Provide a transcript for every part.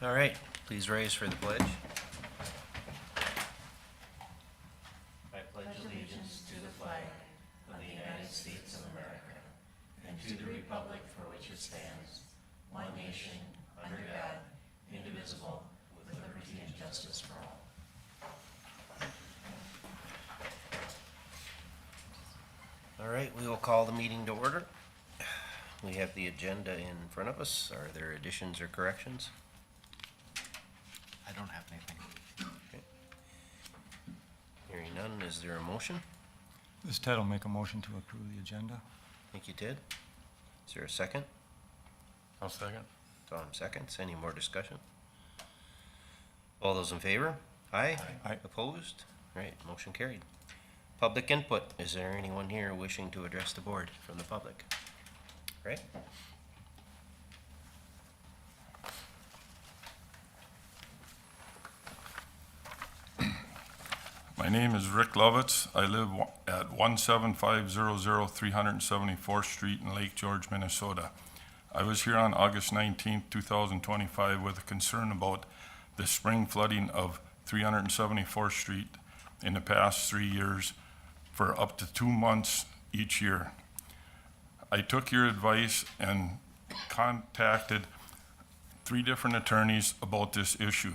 All right, please rise for the pledge. I pledge allegiance to the flag of the United States of America and to the republic for which it stands, one nation, under God, indivisible, with liberty and justice for all. All right, we will call the meeting to order. We have the agenda in front of us. Are there additions or corrections? I don't have anything. Okay. Hearing none, is there a motion? This Ted will make a motion to approve the agenda. Thank you, Ted. Is there a second? I'll second. Tom seconds. Any more discussion? All those in favor? Aye. Aye. Opposed? All right, motion carried. Public input. Is there anyone here wishing to address the board from the public? Right? My name is Rick Lovitz. I live at 17500 374th Street in Lake George, Minnesota. I was here on August 19th, 2025 with a concern about the spring flooding of 374th Street in the past 3 years for up to 2 months each year. I took your advice and contacted 3 different attorneys about this issue.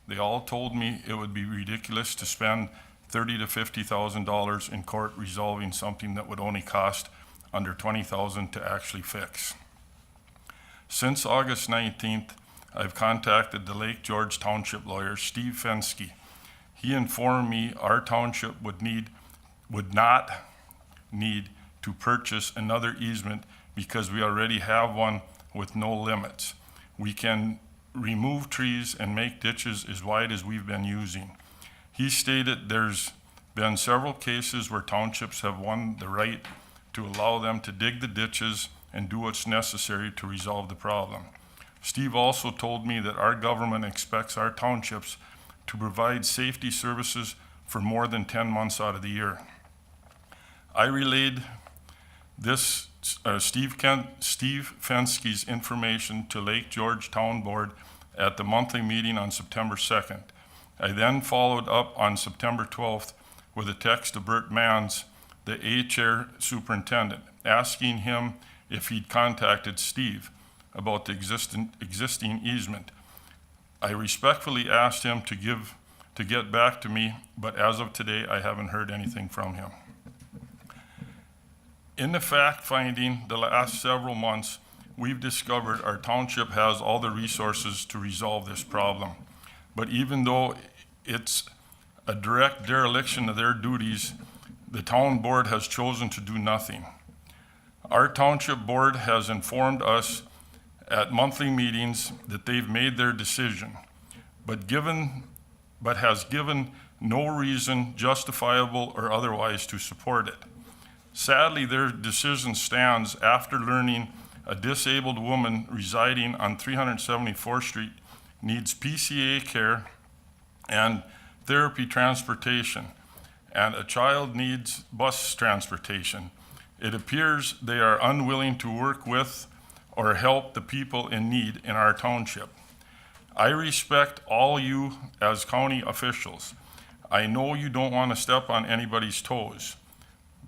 They all told me it would be ridiculous to spend $30,000 to $50,000 in court resolving something that would only cost under $20,000 to actually fix. Since August 19th, I've contacted the Lake George Township lawyer, Steve Fensky. He informed me our township would not need to purchase another easement because we already have one with no limits. We can remove trees and make ditches as wide as we've been using. He stated there's been several cases where townships have won the right to allow them to dig the ditches and do what's necessary to resolve the problem. Steve also told me that our government expects our townships to provide safety services for more than 10 months out of the year. I relayed this Steve Fensky's information to Lake George Town Board at the monthly meeting on September 2nd. I then followed up on September 12th with a text to Bert Mans, the A-Chair Superintendent, asking him if he'd contacted Steve about the existing easement. I respectfully asked him to get back to me, but as of today, I haven't heard anything from him. In the fact finding the last several months, we've discovered our township has all the resources to resolve this problem. But even though it's a direct dereliction of their duties, the town board has chosen to do nothing. Our township board has informed us at monthly meetings that they've made their decision, but has given no reason, justifiable or otherwise, to support it. Sadly, their decision stands after learning a disabled woman residing on 374th Street needs PCA care and therapy transportation, and a child needs bus transportation. It appears they are unwilling to work with or help the people in need in our township. I respect all you as county officials. I know you don't want to step on anybody's toes,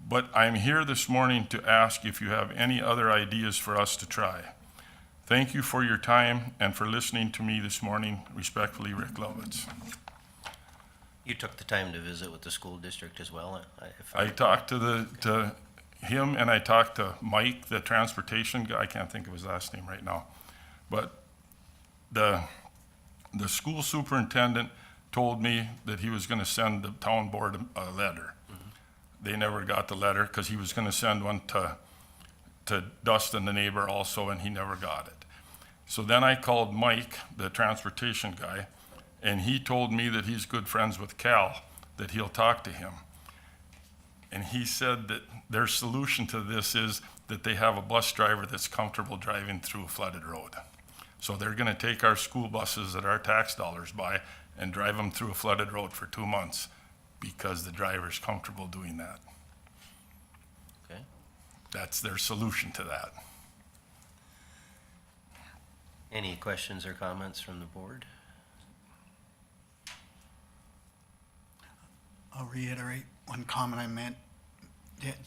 but I'm here this morning to ask if you have any other ideas for us to try. Thank you for your time and for listening to me this morning. Respectfully, Rick Lovitz. You took the time to visit with the school district as well? I talked to him and I talked to Mike, the transportation guy. I can't think of his last name right now. But the school superintendent told me that he was going to send the town board a letter. They never got the letter because he was going to send one to Dustin, the neighbor, also, and he never got it. So then I called Mike, the transportation guy, and he told me that he's good friends with Cal, that he'll talk to him. And he said that their solution to this is that they have a bus driver that's comfortable driving through a flooded road. So they're going to take our school buses that our tax dollars buy and drive them through a flooded road for 2 months because the driver's comfortable doing that. Okay. That's their solution to that. Any questions or comments from the board? I'll reiterate one comment I meant.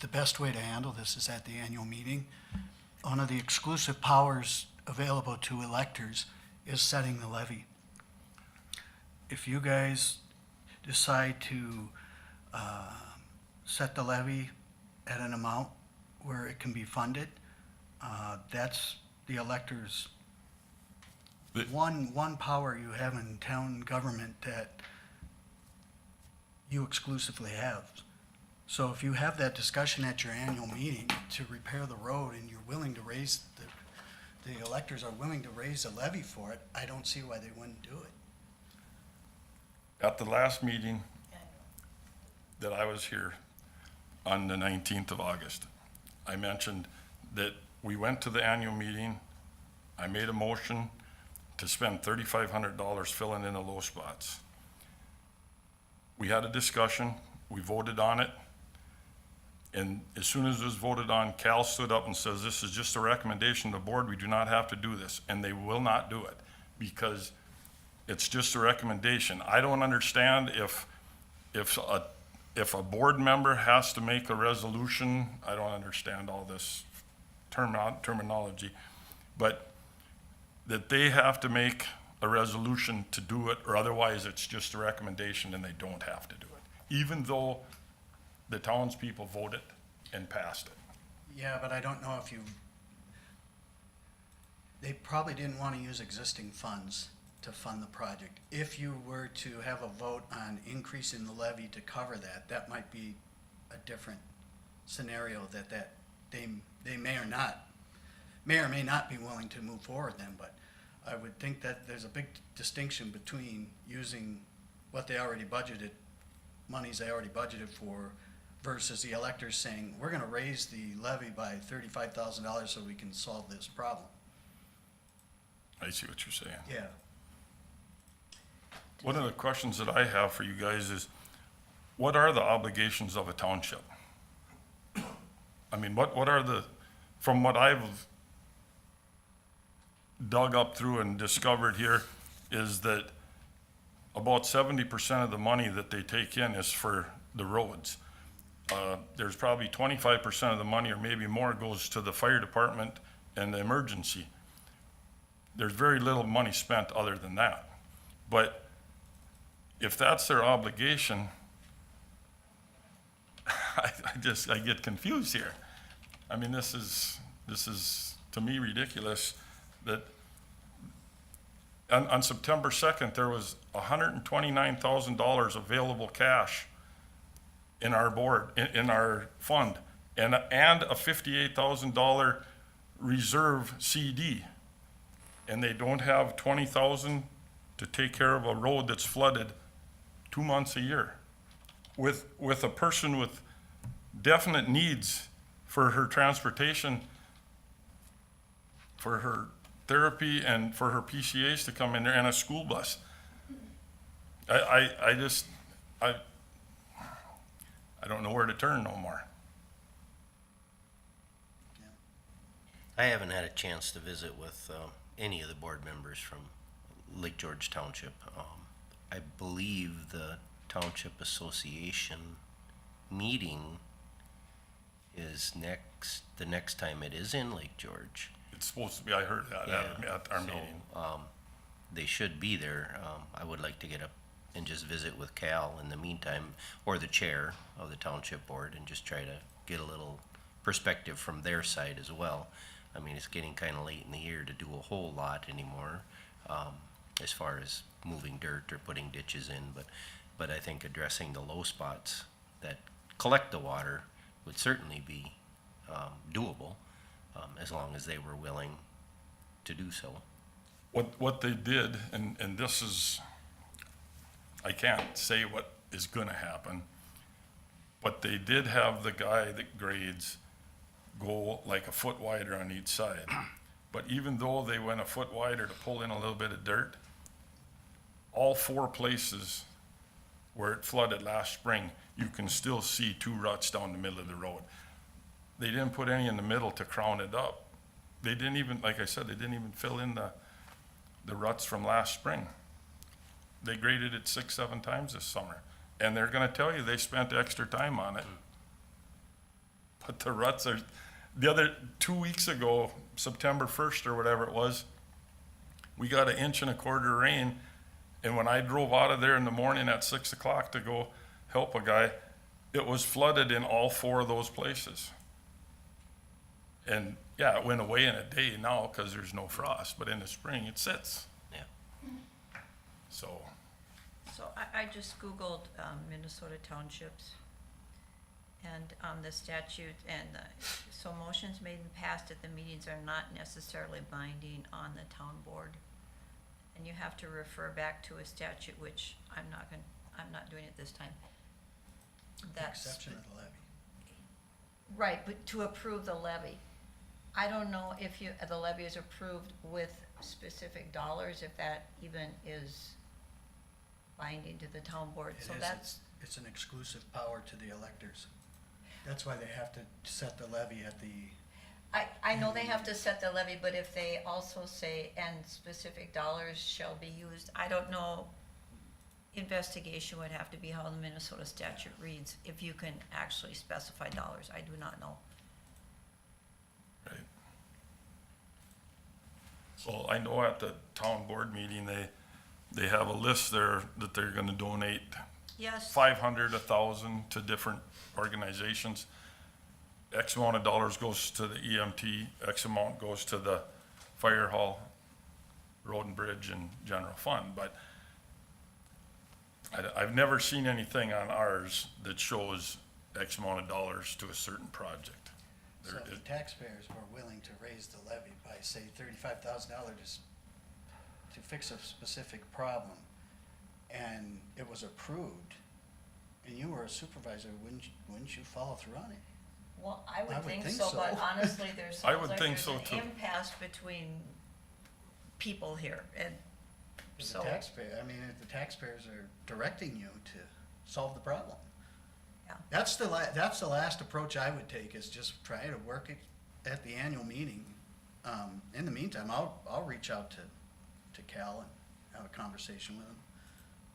The best way to handle this is at the annual meeting. One of the exclusive powers available to electors is setting the levy. If you guys decide to set the levy at an amount where it can be funded, that's the electors' one power you have in town government that you exclusively have. So if you have that discussion at your annual meeting to repair the road and you're willing to raise, the electors are willing to raise a levy for it, I don't see why they wouldn't do it. At the last meeting that I was here on the 19th of August, I mentioned that we went to the annual meeting. I made a motion to spend $3,500 filling in the low spots. We had a discussion, we voted on it, and as soon as it was voted on, Cal stood up and says, this is just a recommendation of the board, we do not have to do this, and they will not do it, because it's just a recommendation. I don't understand if a board member has to make a resolution, I don't understand all this terminology, but that they have to make a resolution to do it, or otherwise it's just a recommendation and they don't have to do it, even though the townspeople voted and passed it. Yeah, but I don't know if they probably didn't want to use existing funds to fund the project. If you were to have a vote on increasing the levy to cover that, that might be a different scenario that they may or may not be willing to move forward then, but I would think that there's a big distinction between using what they already budgeted, monies they already budgeted for, versus the electors saying, we're gonna raise the levy by $35,000 so we can solve this problem. I see what you're saying. Yeah. One of the questions that I have for you guys is, what are the obligations of a township? I mean, what are the, from what I've dug up through and discovered here, is that about 70% of the money that they take in is for the roads. There's probably 25% of the money, or maybe more, goes to the fire department and the emergency. There's very little money spent other than that. But if that's their obligation, I get confused here. I mean, this is to me ridiculous that on September 2nd, there was $129,000 available cash in our board, in our fund, and a $58,000 reserve CD. And they don't have $20,000 to take care of a road that's flooded 2 months a year. With a person with definite needs for her transportation, for her therapy, and for her PCAs to come in there, and a school bus. I don't know where to turn no more. I haven't had a chance to visit with any of the board members from Lake George Township. I believe the Township Association meeting is the next time it is in Lake George. It's supposed to be, I heard that at our meeting. They should be there. I would like to get up and just visit with Cal in the meantime, or the chair of the township board, and just try to get a little perspective from their side as well. I mean, it's getting kind of late in the year to do a whole lot anymore, as far as moving dirt or putting ditches in, but I think addressing the low spots that collect the water would certainly be doable, as long as they were willing to do so. What they did, and this is, I can't say what is gonna happen, but they did have the guy that grades go like a foot wider on each side. But even though they went a foot wider to pull in a little bit of dirt, all 4 places where it flooded last spring, you can still see 2 ruts down the middle of the road. They didn't put any in the middle to crown it up. They didn't even, like I said, they didn't even fill in the ruts from last spring. They graded it 6, 7 times this summer, and they're gonna tell you they spent extra time on it. But the ruts are, the other 2 weeks ago, September 1st or whatever it was, we got 1.25 inches rain, and when I drove out of there in the morning at 6 o'clock to go help a guy, it was flooded in all 4 of those places. And yeah, it went away in a day now because there's no frost, but in the spring it sits. Yeah. So, So I just Googled Minnesota townships and the statute, and so motions made and passed at the meetings are not necessarily binding on the town board. And you have to refer back to a statute, which I'm not doing it this time. That's Exception of the levy. right, but to approve the levy. I don't know if the levy is approved with specific dollars, if that even is binding to the town board, It so is, that's, it's an exclusive power to the electors. That's why they have to set the levy at the, I know they have to set the levy, but if they also say, and specific dollars shall be used, I don't know. Investigation would have to be how the Minnesota statute reads, if you can actually specify dollars, I do not know. right. Well, I know at the town board meeting, they have a list there that they're gonna donate Yes, 500, 1,000 to different organizations. X amount of dollars goes to the EMT, X amount goes to the fire hall, road and bridge and general fund, but I've never seen anything on ours that shows X amount of dollars to a certain project. so if the taxpayers were willing to raise the levy by, say, $35,000 to fix a specific problem, and it was approved, and you were a supervisor, wouldn't you follow through on it? well, I would think so, but honestly, there's, I would like think there's so, an too. impasse between people here, and As so. a taxpayer, I mean, if the taxpayers are directing you to solve the problem. Yeah. That's the last approach I would take, is just try to work it at the annual meeting. In the meantime, I'll reach out to Cal and have a conversation with him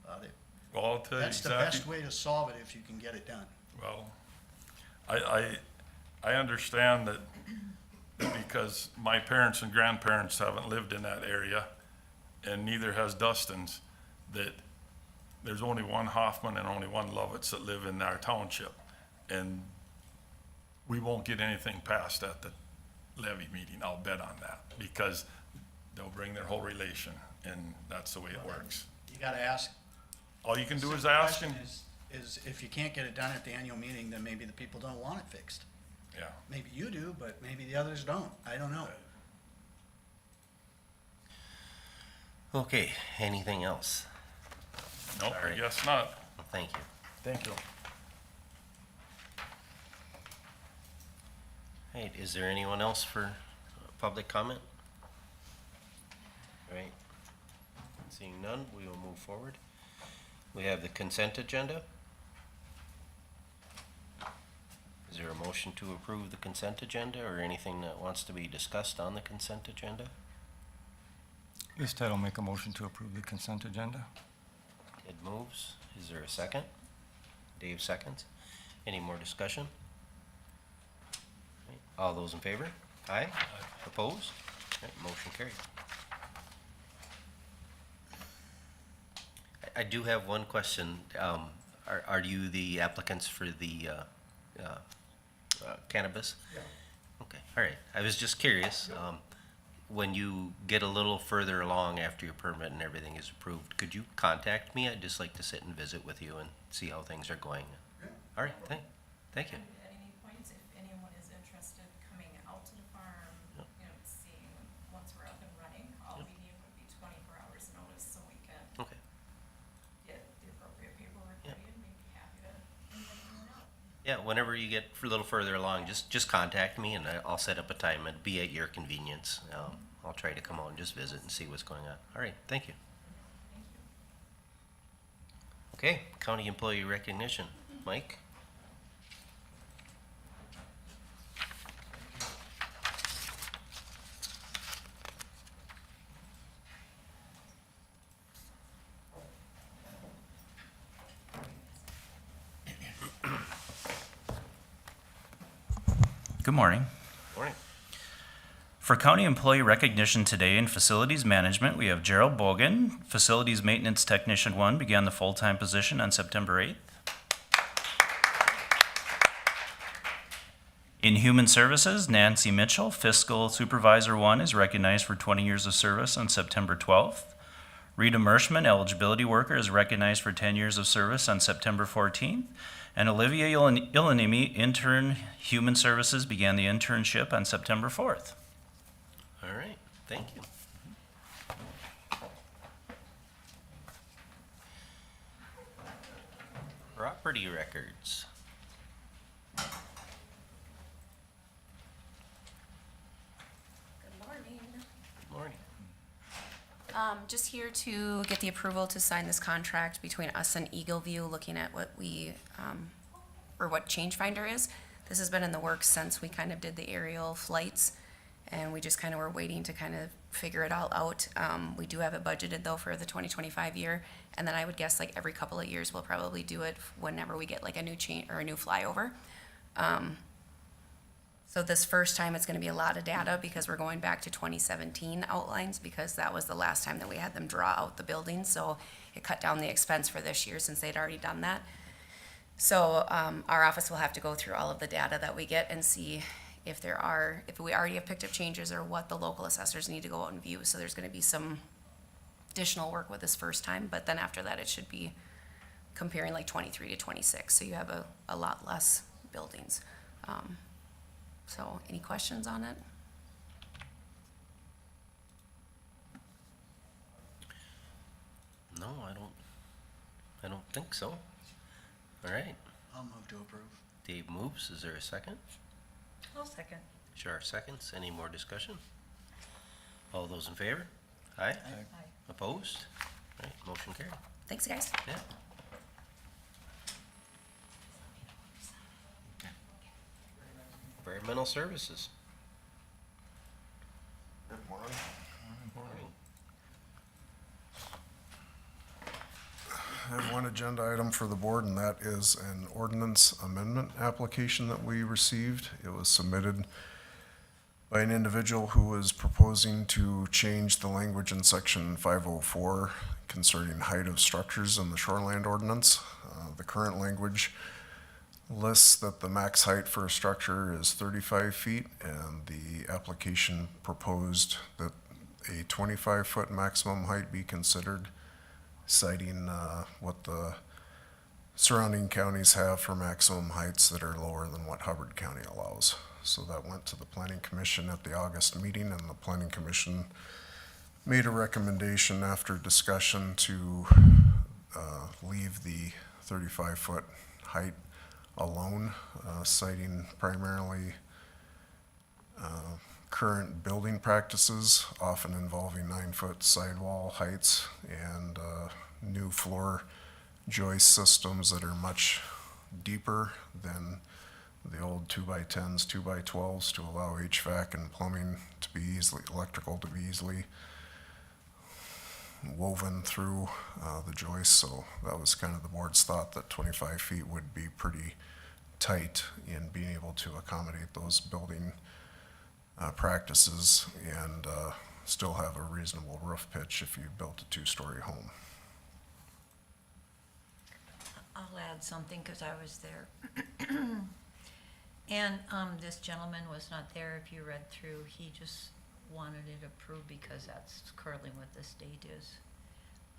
about it. Well, I'll tell you That's the exactly. best way to solve it if you can get it done. Well, I understand that because my parents and grandparents haven't lived in that area, and neither has Dustin's, that there's only one Hoffman and only one Lovitz that live in our township. And we won't get anything passed at the levy meeting, I'll bet on that, because they'll bring their whole relation, and that's the way it works. You gotta ask. All you can do is The ask, question and, is if you can't get it done at the annual meeting, then maybe the people don't want it fixed. yeah. Maybe you do, but maybe the others don't. I don't know. Okay, anything else? Nope, I Sorry. guess not. Well, thank you. Thank you. Right, is there anyone else for public comment? All right, seeing none, we will move forward. We have the consent agenda. Is there a motion to approve the consent agenda, or anything that wants to be discussed on the consent agenda? This Ted will make a motion to approve the consent agenda. Ted moves. Is there a second? Dave seconds. Any more discussion? Right, all those in favor? Aye. Opposed? Right, motion carried. I do have one question. Are you the applicants for the cannabis? Yeah. Okay, all right. I was just curious. When you get a little further along after your permit and everything is approved, could you contact me? I'd just like to sit and visit with you and see how things are going. All right, thank you. And at any point, if anyone is interested coming out to the farm, Yep. seeing once we're up and running, all we need would be 24 hours notice so we can Okay, get the appropriate paperwork Yep. ready, and we'd be happy to invite anyone out. yeah, whenever you get a little further along, just contact me and I'll set up a time. It'd be at your convenience. I'll try to come out and just visit and see what's going on. All right, thank you. Okay, county employee recognition. Mike? Good morning. Morning. For county employee recognition today in facilities management, we have Gerald Bogan, Facilities Maintenance Technician 1, began the full-time position on September 8th. In Human Services, Nancy Mitchell, Fiscal Supervisor 1, is recognized for 20 years of service on September 12th. Rita Merschman, Eligibility Worker, is recognized for 10 years of service on September 14th. And Olivia Ilanimi, Intern Human Services, began the internship on September 4th. All right, thank you. Property records. Good morning. Morning. Just here to get the approval to sign this contract between us and EagleView, looking at what we, or what Change Finder is. This has been in the works since we kind of did the aerial flights, and we just kind of were waiting to kind of figure it all out. We do have it budgeted though for the 2025 year, and then I would guess like every couple of years we'll probably do it whenever we get like a new change or a new flyover. So this first time, it's gonna be a lot of data because we're going back to 2017 outlines because that was the last time that we had them draw out the buildings. So it cut down the expense for this year since they'd already done that. So our office will have to go through all of the data that we get and see if we already have picked up changes or what the local assessors need to go out and view. So there's gonna be some additional work with this first time, but then after that, it should be comparing like 23 to 26. So you have a lot less buildings. So any questions on it? No, I don't think so. All right, I'll move to approve. Dave moves. Is there a second? I'll second. Char seconds. Any more discussion? All those in favor? Aye. Aye. Opposed? All right, motion carried. Thanks, guys. Yeah. Environmental Services. Good morning. I have one agenda item for the board, and that is an ordinance amendment application that we received. It was submitted by an individual who was proposing to change the language in section 504 concerning height of structures in the Shoreland ordinance. The current language lists that the max height for a structure is 35 feet, and the application proposed that a 25-foot maximum height be considered, citing what the surrounding counties have for maximum heights that are lower than what Hubbard County allows. So that went to the Planning Commission at the August meeting, and the Planning Commission made a recommendation after discussion to leave the 35-foot height alone, citing primarily current building practices, often involving 9-foot sidewall heights and new floor joist systems that are much deeper than the old 2x10s, 2x12s to allow HVAC and plumbing to be electrical to be easily woven through the joist. So that was kind of the board's thought, that 25 feet would be pretty tight in being able to accommodate those building practices and still have a reasonable roof pitch if you built a 2-story home. I'll add something because I was there. And this gentleman was not there. If you read through, he just wanted it approved because that's currently what the state is.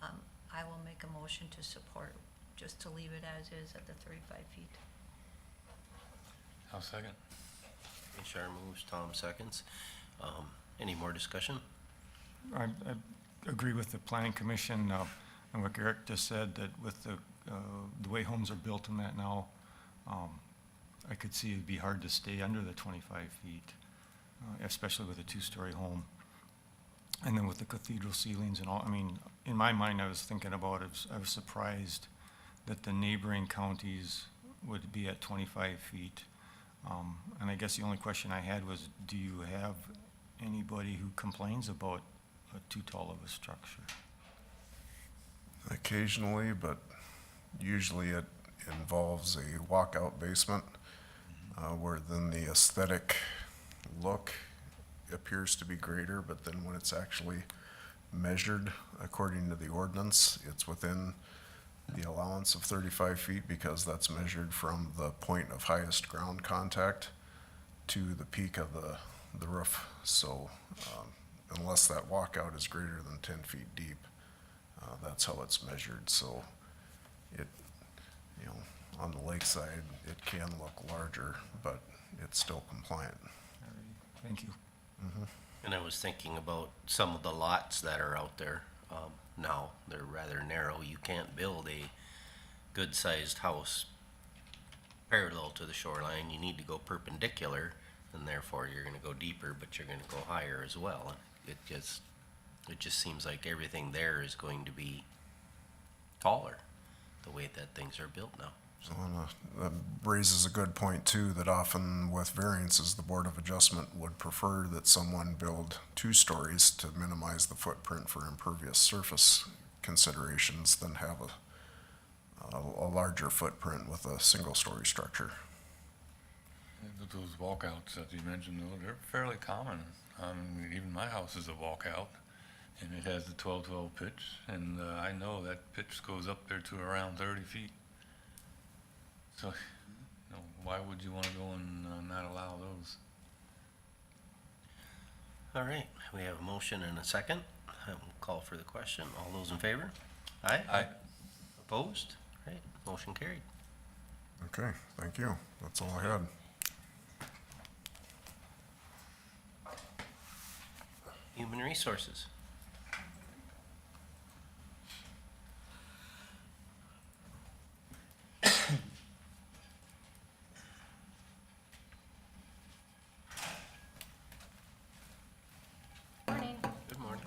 I will make a motion to support, just to leave it as is at the 35 feet. I'll second. Char moves, Tom seconds. Any more discussion? I agree with the planning commission, and what Garrett just said, that with the way homes are built in that now, I could see it'd be hard to stay under the 25 feet, especially with a 2-story home. And then with the cathedral ceilings and all, I mean, in my mind, I was thinking about it, I was surprised that the neighboring counties would be at 25 feet. And I guess the only question I had was, do you have anybody who complains about too tall of a structure? Occasionally, but usually it involves a walkout basement. where then the aesthetic look appears to be greater, but then when it's actually measured according to the ordinance, it's within the allowance of 35 feet because that's measured from the point of highest ground contact to the peak of the roof. So unless that walkout is greater than 10 feet deep, that's how it's measured. So it, you know, on the lakeside, it can look larger, but it's still compliant. Thank you. And I was thinking about some of the lots that are out there now. They're rather narrow. You can't build a good-sized house parallel to the shoreline. You need to go perpendicular, and therefore you're going to go deeper, but you're going to go higher as well. It just seems like everything there is going to be taller, the way that things are built now. So that raises a good point too, that often with variances, the Board of Adjustment would prefer that someone build 2 stories to minimize the footprint for impervious surface considerations than have a larger footprint with a single-story structure. Those walkouts that you mentioned, though, they're fairly common. Even my house is a walkout, and it has the 12-12 pitch, and I know that pitch goes up there to around 30 feet. So, you know, why would you want to go and not allow those? All right, we have a motion and a second. We'll call for the question. All those in favor? Aye? Aye. Opposed? Right, motion carried. Okay, thank you. That's all I had. Human Resources. Morning. Good morning.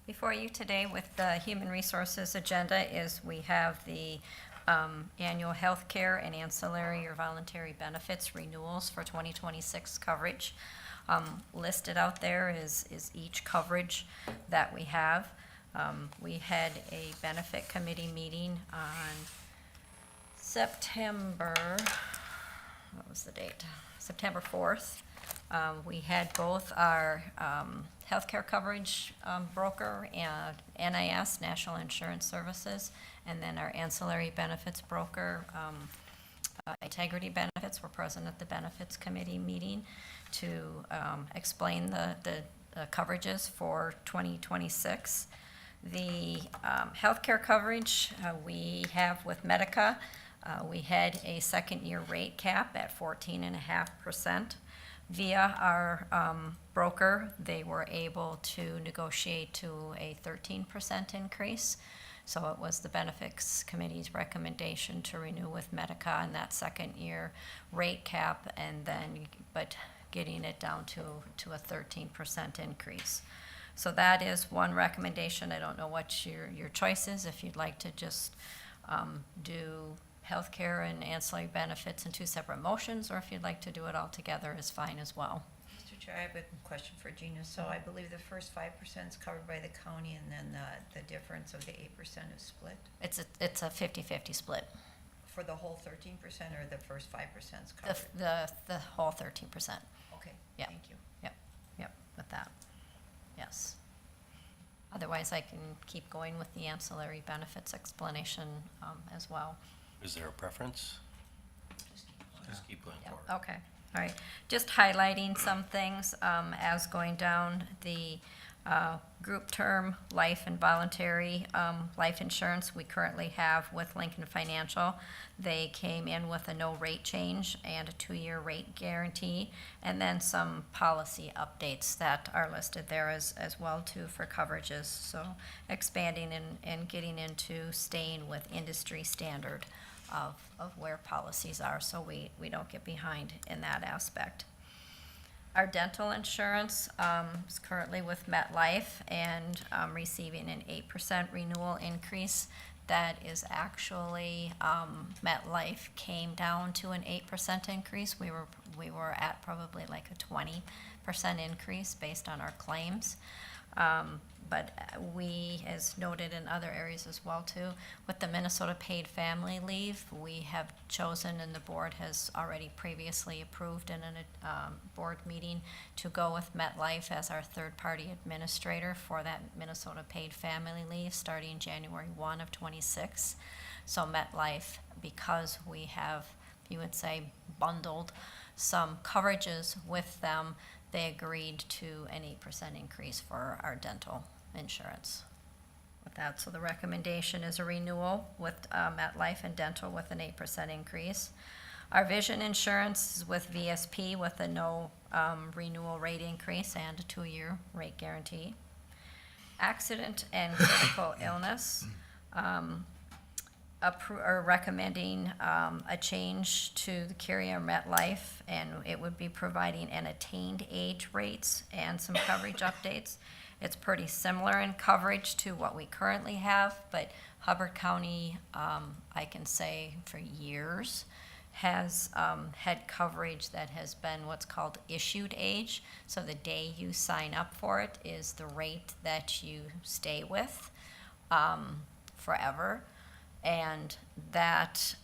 Before you today with the Human Resources agenda is we have the annual health care and ancillary or voluntary benefits renewals for 2026 coverage. Listed out there is each coverage that we have. We had a benefit committee meeting on September, what was the date? September 4th. We had both our healthcare coverage broker and NIS, National Insurance Services, and then our ancillary benefits broker, Integrity Benefits, were present at the benefits committee meeting to explain the coverages for 2026. The healthcare coverage we have with Medica, we had a second-year rate cap at 14.5%. Via our broker, they were able to negotiate to a 13% increase. So it was the Benefits Committee's recommendation to renew with Medica and that second-year rate cap, and then, but getting it down to a 13% increase. So that is one recommendation. I don't know what your choice is, if you'd like to just do healthcare and ancillary benefits in 2 separate motions, or if you'd like to do it all together is fine as well. Mr. Chair, I have a question for Gina. So I believe the first 5% is covered by the county, and then the difference of the 8% is split? It's a 50-50 split. For the whole 13% or the first 5% is covered? The whole 13%. Okay, Yeah. thank you. Yep, with that, yes. Otherwise, I can keep going with the ancillary benefits explanation as well. Is there a preference? Just keep going Yeah, forward. okay, all right. Just highlighting some things as going down the group term, life and voluntary life insurance we currently have with Lincoln Financial. They came in with a no rate change and a 2-year rate guarantee, and then some policy updates that are listed there as well too for coverages. So expanding and getting into staying with industry standard of where policies are, so we don't get behind in that aspect. Our dental insurance is currently with MetLife and receiving an 8% renewal increase. That is actually, MetLife came down to an 8% increase. We were at probably like a 20% increase based on our claims. But we, as noted in other areas as well too, with the Minnesota paid family leave, we have chosen, and the board has already previously approved in a board meeting, to go with MetLife as our third-party administrator for that Minnesota paid family leave starting January 1 of '26. So MetLife, because we have, you would say, bundled some coverages with them, they agreed to an 8% increase for our dental insurance with that. So the recommendation is a renewal with MetLife and dental with an 8% increase. Our vision insurance is with VSP with a no renewal rate increase and a 2-year rate guarantee. Accident and critical illness, are recommending a change to the carrier MetLife, and it would be providing an attained age rates and some coverage updates. It's pretty similar in coverage to what we currently have, but Hubbard County, I can say for years, has had coverage that has been what's called issued age. So the day you sign up for it is the rate that you stay with forever. And that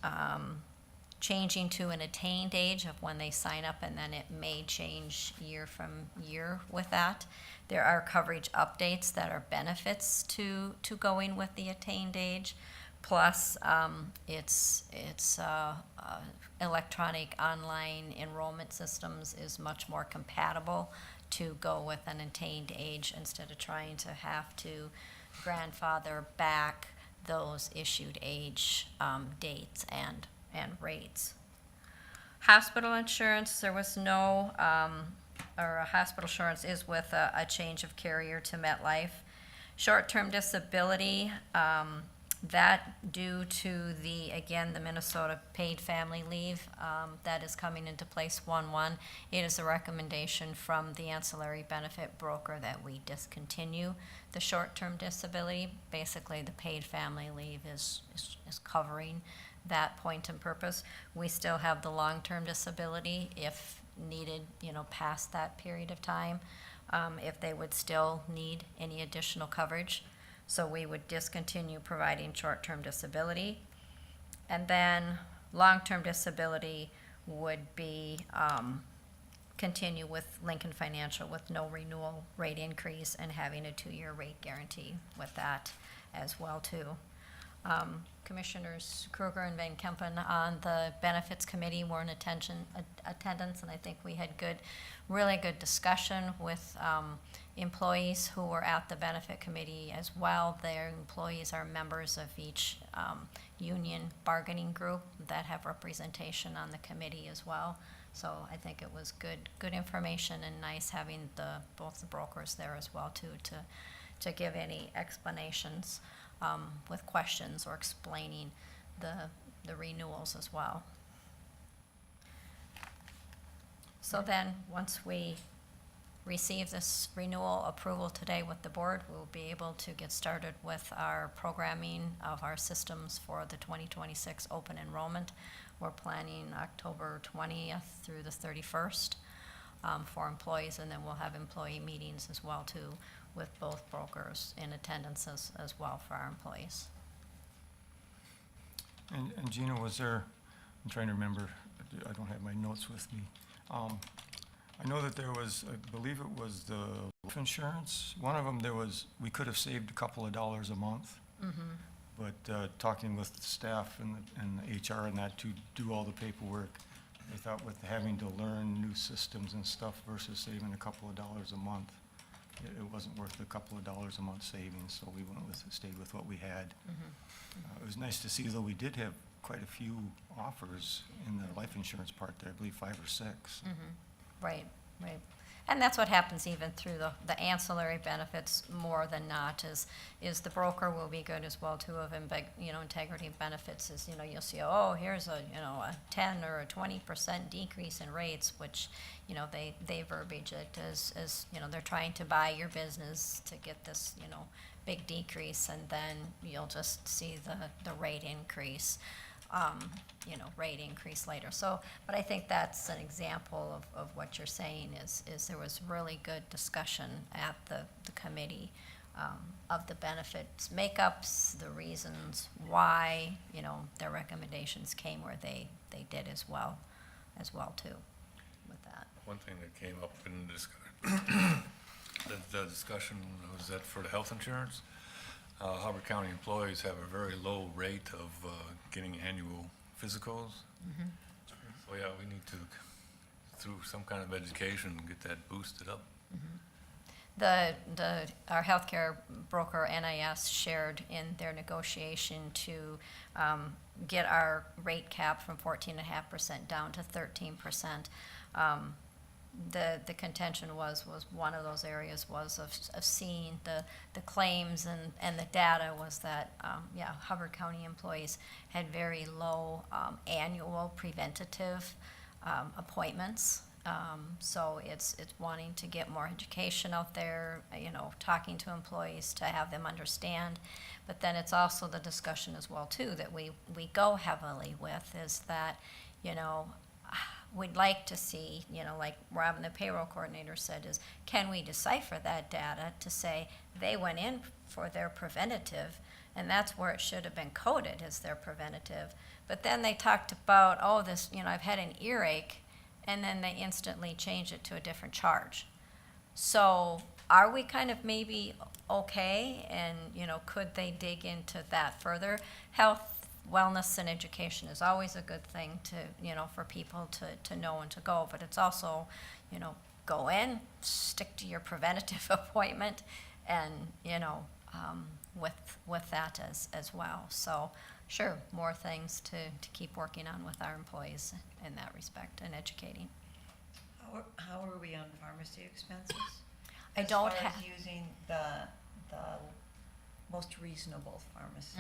changing to an attained age of when they sign up, and then it may change year from year with that. There are coverage updates that are benefits to going with the attained age. Plus, it's electronic online enrollment systems is much more compatible to go with an attained age instead of trying to have to grandfather back those issued age dates and rates. Hospital insurance, there was no, or hospital insurance is with a change of carrier to MetLife. Short-term disability, that due to the, again, the Minnesota paid family leave that is coming into place 1/1, it is a recommendation from the ancillary benefit broker that we discontinue the short-term disability. Basically, the paid family leave is covering that point and purpose. We still have the long-term disability if needed, past that period of time, if they would still need any additional coverage. So we would discontinue providing short-term disability. And then long-term disability would be, continue with Lincoln Financial with no renewal rate increase and having a 2-year rate guarantee with that as well too. Commissioners Kruger and Van Kempen on the Benefits Committee were in attendance, and I think we had really good discussion with employees who were at the Benefit Committee as well. Their employees are members of each union bargaining group that have representation on the committee as well. So I think it was good information and nice having both the brokers there as well too to give any explanations with questions or explaining the renewals as well. So then, once we receive this renewal approval today with the board, we'll be able to get started with our programming of our systems for the 2026 open enrollment. We're planning October 20th through the 31st for employees, and then we'll have employee meetings as well too, with both brokers in attendance as well for our employees. And Gina, was there, I'm trying to remember, I don't have my notes with me. I know that there was, I believe it was the life insurance. One of them, we could have saved a couple of dollars a month. Mm-hmm. But talking with the staff and the HR and that to do all the paperwork, I thought with having to learn new systems and stuff versus saving a couple of dollars a month, it wasn't worth a couple of dollars a month savings, so we stayed with what we had. Mm-hmm. It was nice to see, though we did have quite a few offers in the life insurance part there, I believe 5 or 6. Mm-hmm. Right. And that's what happens even through the ancillary benefits more than not is the broker will be good as well too of integrity benefits is, you'll see, here's a 10 or a 20% decrease in rates, which, they verbiage it as, they're trying to buy your business to get this, big decrease, and then you'll just see the rate increase. rate increase later. So, but I think that's an example of what you're saying is there was really good discussion at the committee of the benefits makeups, the reasons why, their recommendations came where they did as well too with that. One thing that came up in the discussion was that for the health insurance, Hubbard County employees have a very low rate of getting annual physicals. So yeah, we need to, through some kind of education, get that boosted up. Our healthcare broker NIS shared in their negotiation to get our rate cap from 14.5% down to 13%. The contention was one of those areas was of seeing the claims and the data was that, Hubbard County employees had very low annual preventative appointments. So it's wanting to get more education out there, talking to employees to have them understand. But then it's also the discussion as well too that we go heavily with is that, we'd like to see, like Robin, the payroll coordinator said, is can we decipher that data to say they went in for their preventative and that's where it should have been coded as their preventative. But then they talked about, I've had an earache, and then they instantly changed it to a different charge. So are we kind of maybe okay? And, could they dig into that further? Health, wellness, and education is always a good thing to, for people to know and to go. But it's also, go in, stick to your preventative appointment, and, with that as well. So sure, more things to keep working on with our employees in that respect and educating. How are we on pharmacy expenses? I don't As far have. as using the most reasonable pharmacy.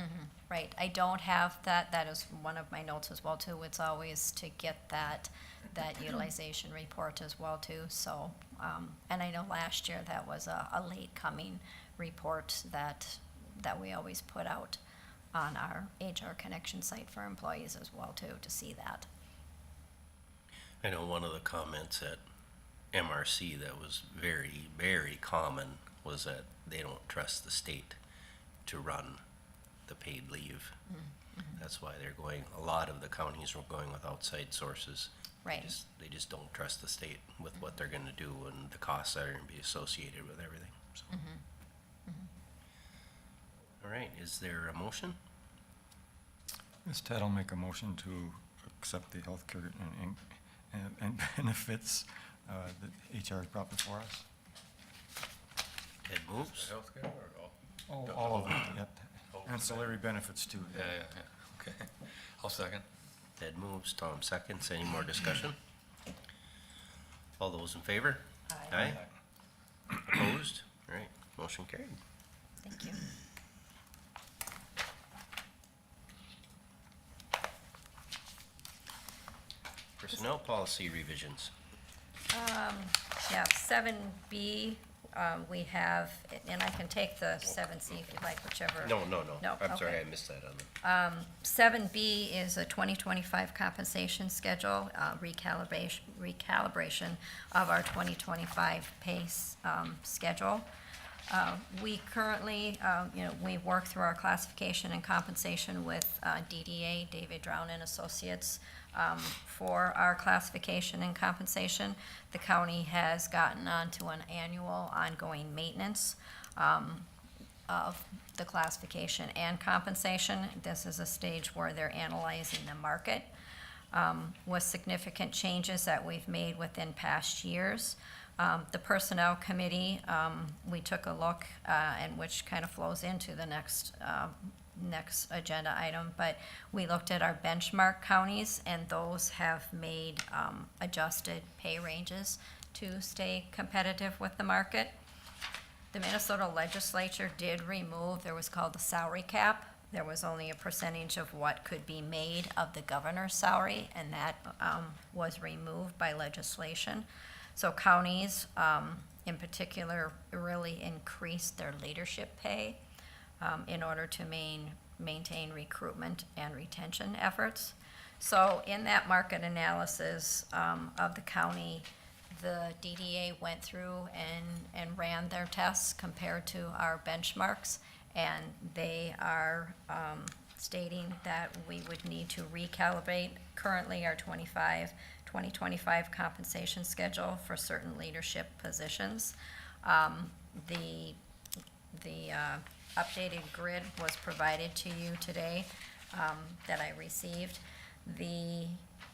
Right, I don't have that. That is one of my notes as well too. It's always to get that utilization report as well too. So, and I know last year that was a late coming report that we always put out on our HR Connection site for employees as well too, to see that. I know one of the comments at MRC that was very, very common was that they don't trust the state to run the paid leave. That's why a lot of the counties are going with outside sources. Right. They just don't trust the state with what they're gonna do and the costs that are gonna be associated with everything, so. All right, is there a motion? Ms. Ted, I'll make a motion to accept the healthcare and benefits that HR has brought before us. Ted moves. Healthcare or all? Oh, all of it, yep. Ancillary benefits too. Yeah, okay. I'll second. Ted moves, Tom seconds. Any more discussion? All those in favor? Aye. Opposed? All right, motion carried. Thank you. Personnel policy revisions. Yeah, 7B, we have, and I can take the 7C if you'd like, whichever. No. No, I'm sorry, okay. I missed that on the. 7B is a 2025 compensation schedule, recalibration of our 2025 pay schedule. We currently, we work through our classification and compensation with DDA, David Drown and Associates, for our classification and compensation. The county has gotten onto an annual ongoing maintenance of the classification and compensation. This is a stage where they're analyzing the market with significant changes that we've made within past years. The Personnel Committee, we took a look, and which kind of flows into the next agenda item, but we looked at our benchmark counties, and those have made adjusted pay ranges to stay competitive with the market. The Minnesota legislature did remove, there was called the salary cap. There was only a percentage of what could be made of the governor's salary, and that was removed by legislation. So counties, in particular, really increased their leadership pay in order to maintain recruitment and retention efforts. So in that market analysis of the county, the DDA went through and ran their tests compared to our benchmarks, and they are stating that we would need to recalibrate currently our 2025 compensation schedule for certain leadership positions. The updated grid was provided to you today that I received.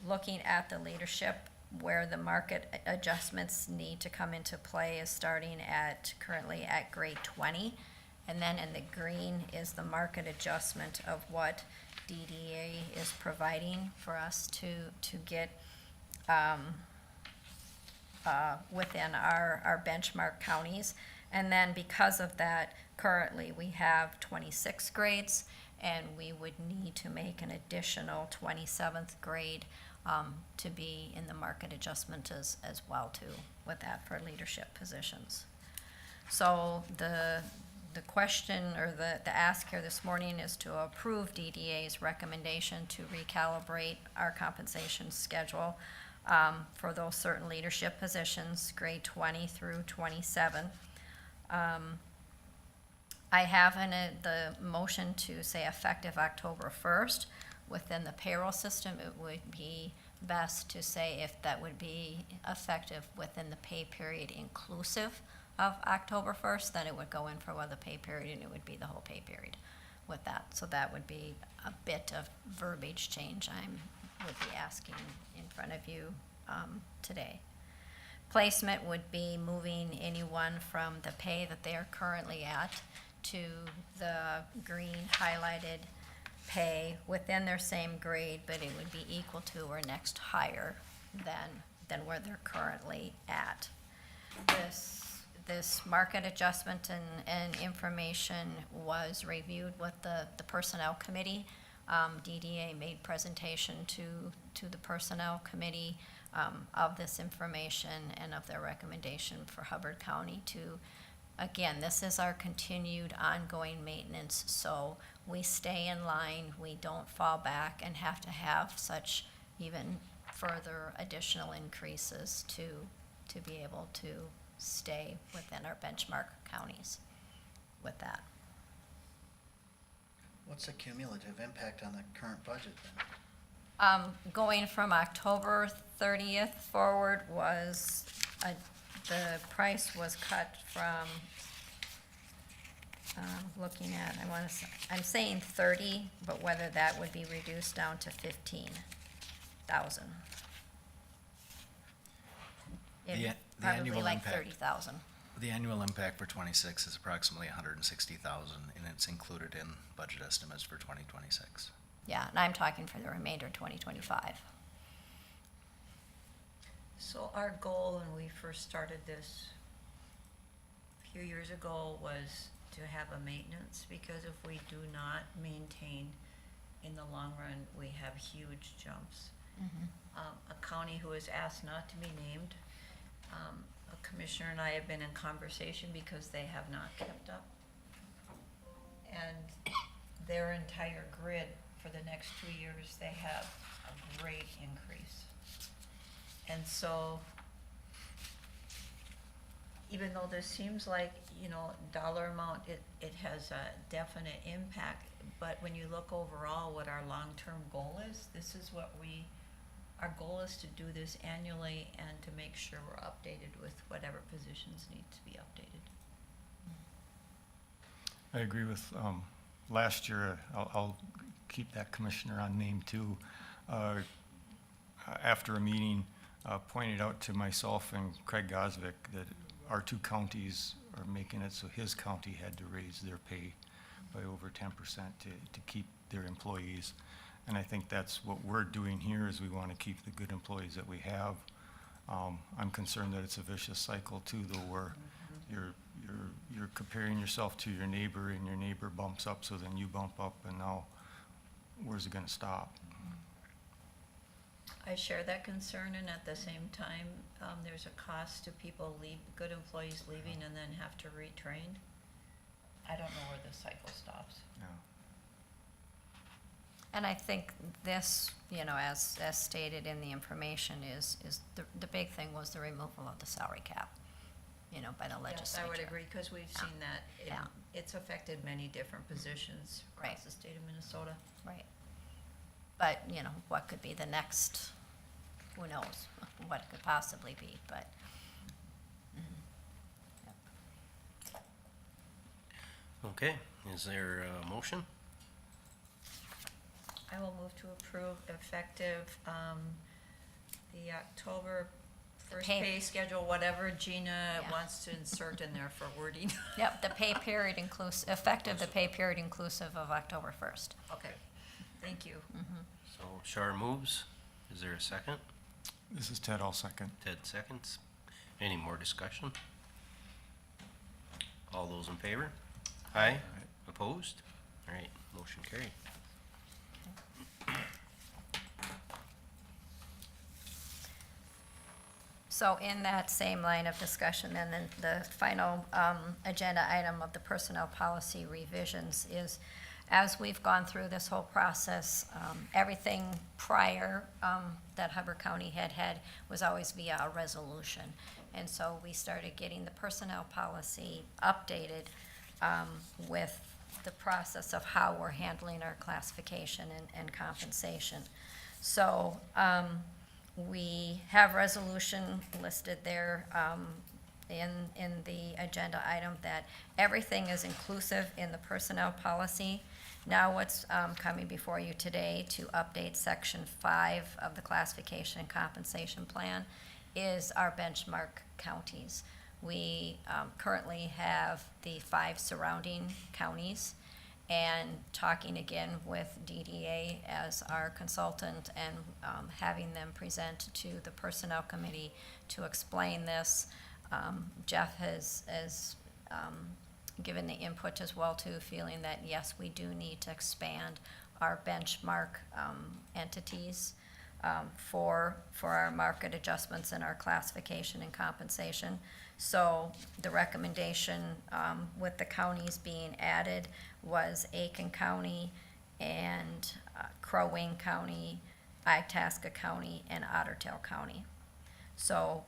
Looking at the leadership, where the market adjustments need to come into play is starting currently at grade 20. And then in the green is the market adjustment of what DDA is providing for us to get within our benchmark counties. And then because of that, currently we have 26 grades, and we would need to make an additional 27th grade to be in the market adjustment as well too, with that for leadership positions. So the question or the ask here this morning is to approve DDA's recommendation to recalibrate our compensation schedule for those certain leadership positions, grade 20 through 27. I have in it the motion to say effective October 1st. Within the payroll system, it would be best to say if that would be effective within the pay period inclusive of October 1st, then it would go in for the pay period, and it would be the whole pay period with that. So that would be a bit of verbiage change would be asking in front of you today. Placement would be moving anyone from the pay that they are currently at to the green highlighted pay within their same grade, but it would be equal to or next higher than where they're currently at. This market adjustment and information was reviewed with the Personnel Committee. DDA made presentation to the Personnel Committee of this information and of their recommendation for Hubbard County to, again, this is our continued ongoing maintenance, so we stay in line, we don't fall back and have to have such even further additional increases to be able to stay within our benchmark counties with that. What's the cumulative impact on the current budget then? Going from October 30th forward was, the price was cut from, looking at, I'm saying 30, but whether that would be reduced down to 15,000. The Probably annual like impact. 30,000. The annual impact for 26 is approximately 160,000, and it's included in budget estimates for 2026. Yeah, and I'm talking for the remainder of 2025. So our goal when we first started this a few years ago was to have a maintenance, because if we do not maintain, in the long run, we have huge jumps. A county who has asked not to be named, a commissioner and I have been in conversation because they have not kept up. And their entire grid for the next 2 years, they have a great increase. And so, even though this seems like, dollar amount, it has a definite impact, but when you look overall what our long-term goal is, this is what our goal is to do this annually and to make sure we're updated with whatever positions need to be updated. I agree with, last year, I'll keep that commissioner on name too. After a meeting, pointed out to myself and Craig Gosvick that our two counties are making it so his county had to raise their pay by over 10% to keep their employees. And I think that's what we're doing here, is we want to keep the good employees that we have. I'm concerned that it's a vicious cycle too, though, where you're comparing yourself to your neighbor, and your neighbor bumps up, so then you bump up, and now where's it gonna stop? I share that concern, and at the same time, there's a cost to people good employees leaving and then have to retrain. I don't know where the cycle stops. Yeah. And I think this, you know, as stated in the information, is the big thing was the removal of the salary cap, you know, by the Yes, legislature. I would agree, because we've seen that. Yeah. It's affected many different positions Right. across the state of Minnesota. Right. But, you know, what could be the next, who knows what it could possibly be, but. Okay, is there a motion? I will move to approve effective, the October first pay- pay schedule, whatever Gina Yeah. wants to insert in there for wording. Yep, the pay period effective the pay period inclusive of October 1st. Okay, thank you. So Shar moves. Is there a second? This is Ted, I'll second. Ted seconds. Any more discussion? All those in favor? Aye. Opposed? All right, motion carried. So in that same line of discussion, then the final agenda item of the personnel policy revisions is, as we've gone through this whole process, everything prior that Hubbard County had was always via a resolution. And so we started getting the personnel policy updated with the process of how we're handling our classification and compensation. So we have resolution listed there in the agenda item that everything is inclusive in the personnel policy. Now what's coming before you today to update section 5 of the classification and compensation plan is our benchmark counties. We currently have the 5 surrounding counties, and talking again with DDA as our consultant and having them present to the Personnel Committee to explain this. Jeff has given the input as well too, feeling that yes, we do need to expand our benchmark entities for our market adjustments and our classification and compensation. So the recommendation with the counties being added was Aiken County and Crow Wing County, Itasca County, and Otter Tail County. So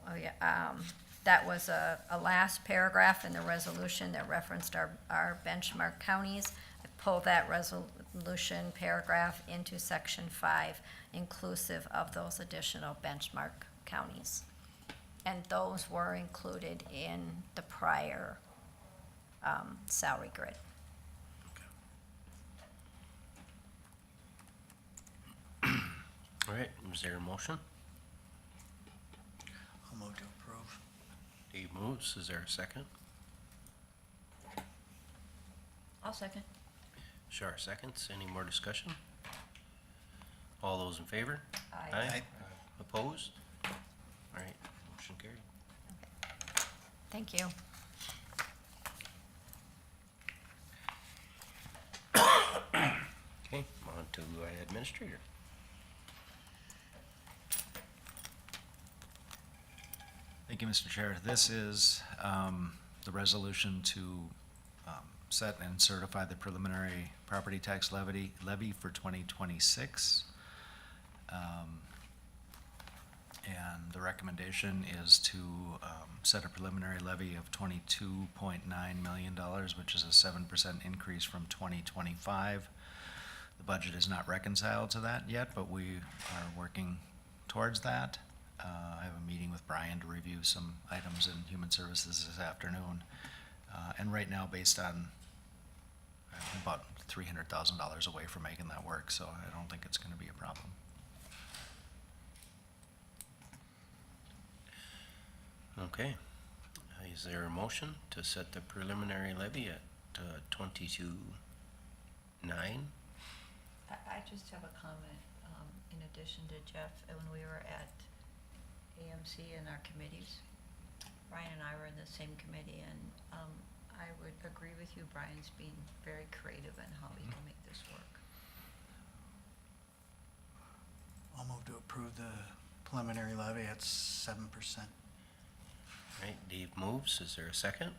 that was a last paragraph in the resolution that referenced our benchmark counties. I pulled that resolution paragraph into section 5, inclusive of those additional benchmark counties. And those were included in the prior salary grid. All right, is there a motion? I'll move to approve. Dave moves. Is there a second? I'll second. Shar seconds. Any more discussion? All those in favor? Aye. Opposed? All right, motion carried. Thank you. Okay, on to administrator. Thank you, Mr. Chair. This is the resolution to set and certify the preliminary property tax levy for 2026. And the recommendation is to set a preliminary levy of $22.9 million, which is a 7% increase from 2025. The budget is not reconciled to that yet, but we are working towards that. I have a meeting with Brian to review some items in Human Services this afternoon. And right now, based on about $300,000 away from making that work, so I don't think it's going to be a problem. Okay. Is there a motion to set the preliminary levy at 22.9? I just have a comment, in addition to Jeff, when we were at AMC and our committees. Brian and I were in the same committee, and I would agree with you, Brian's being very creative in how we can make this work. I'll move to approve the preliminary levy at 7%. All right, Dave moves. Is there a second?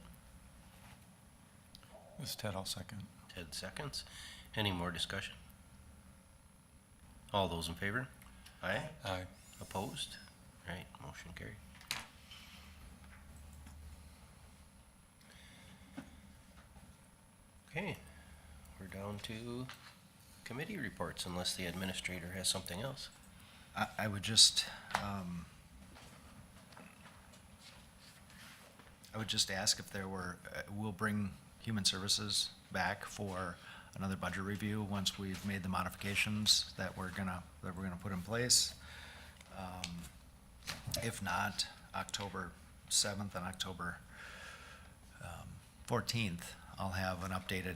This is Ted, I'll second. Ted seconds. Any more discussion? All those in favor? Aye. Aye. Opposed? Right, motion carried. Okay, we're down to committee reports unless the administrator has something else. I would just, I would just ask if there were, we'll bring Human Services back for another budget review once we've made the modifications that we're gonna put in place. If not, October 7th and October 14th, I'll have an updated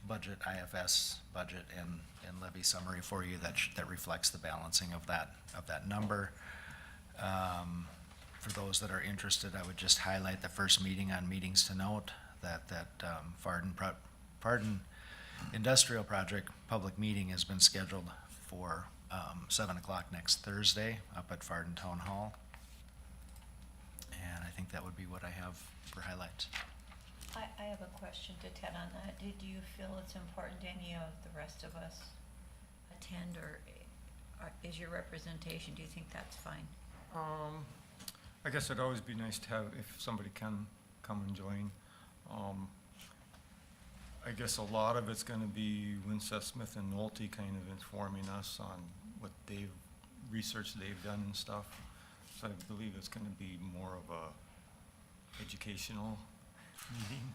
budget, IFS budget and levy summary for you that reflects the balancing of that number. For those that are interested, I would just highlight the first meeting on meetings to note that Farden Industrial Project public meeting has been scheduled for 7 o'clock next Thursday up at Farden Town Hall. And I think that would be what I have for highlights. I have a question to Ted on that. Did you feel it's important any of the rest of us attend, or is your representation, do you think that's fine? I guess it'd always be nice to have, if somebody can come and join. I guess a lot of it's gonna be Widseth, Smith and Nolting kind of informing us on what research they've done and stuff. So I believe it's gonna be more of a educational meeting.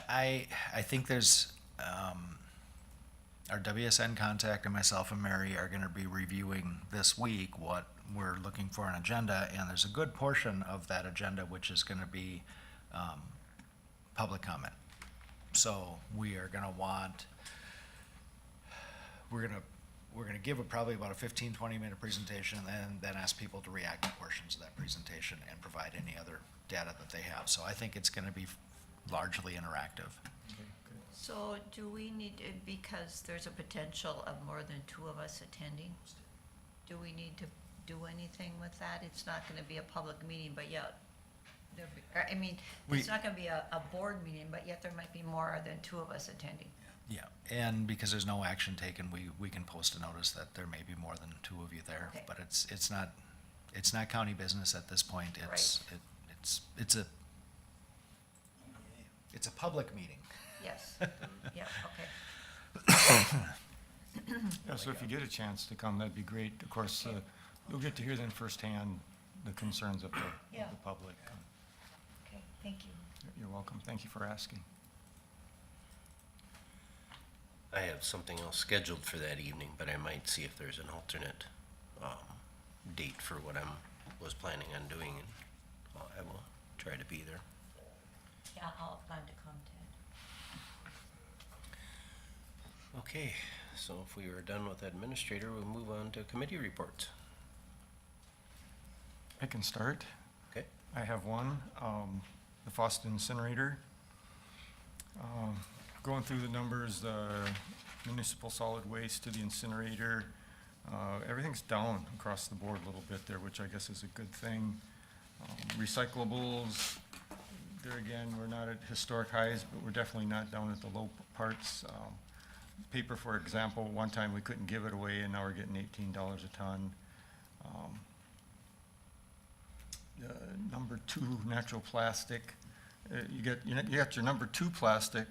I think there's, our WSN contact and myself and Mary are gonna be reviewing this week what we're looking for an agenda, and there's a good portion of that agenda which is gonna be, public comment. So we are gonna we're gonna give probably about a 15-20 minute presentation and then ask people to react to portions of that presentation and provide any other data that they have. So I think it's gonna be largely interactive. So do we need, because there's a potential of more than 2 of us attending, do we need to do anything with that? It's not gonna be a public meeting, but yet, it's not gonna be a board meeting, but yet there might be more than 2 of us attending. Yeah, and because there's no action taken, we can post a notice that there may be more than 2 of you there. Okay. But it's not county business at this point. It's a public meeting. Yes, yeah, okay. Yeah, so if you get a chance to come, that'd be great. Of course, you'll get to hear then firsthand the concerns of the Yeah. public. Okay, thank you. You're welcome. Thank you for asking. I have something else scheduled for that evening, but I might see if there's an alternate date for what was planning on doing, and I will try to be there. Yeah, I'll plan to come, Ted. Okay, so if we were done with administrator, we'll move on to committee reports. I can start. Okay. I have one, the Farden incinerator. Going through the numbers, the municipal solid waste to the incinerator, everything's down across the board a little bit there, which I guess is a good thing. Recyclables, there again, we're not at historic highs, but we're definitely not down at the low parts. Paper, for example, one time we couldn't give it away, and now we're getting $18 a ton. Number 2 natural plastic, you got your number 2 plastic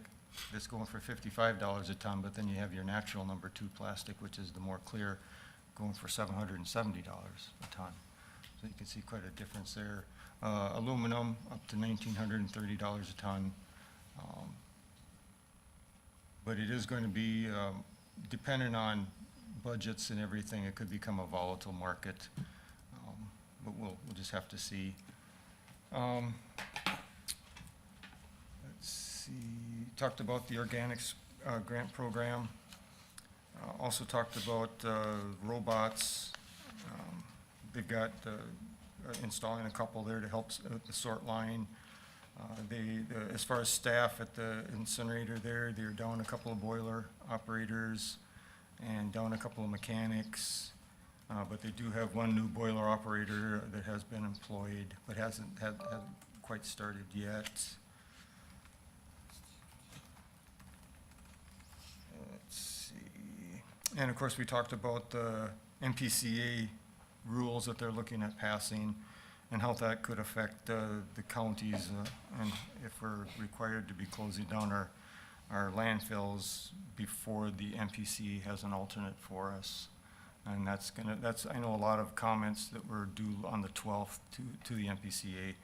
that's going for $55 a ton, but then you have your natural number 2 plastic, which is the more clear, going for $770 a ton. So you can see quite a difference there. Aluminum up to $1,930 a ton. But it is going to be, dependent on budgets and everything, it could become a volatile market. But we'll just have to see. Let's see, talked about the organics grant program. Also talked about robots. They've got installing a couple there to help the sort line. As far as staff at the incinerator there, they're down a couple of boiler operators and down a couple of mechanics. But they do have one new boiler operator that has been employed, but hasn't quite started yet. Let's see. And of course, we talked about the MPCA rules that they're looking at passing and how that could affect the counties, and if we're required to be closing down our landfills before the MPCA has an alternate for us. And I know a lot of comments that were due on the 12th to the MPCA.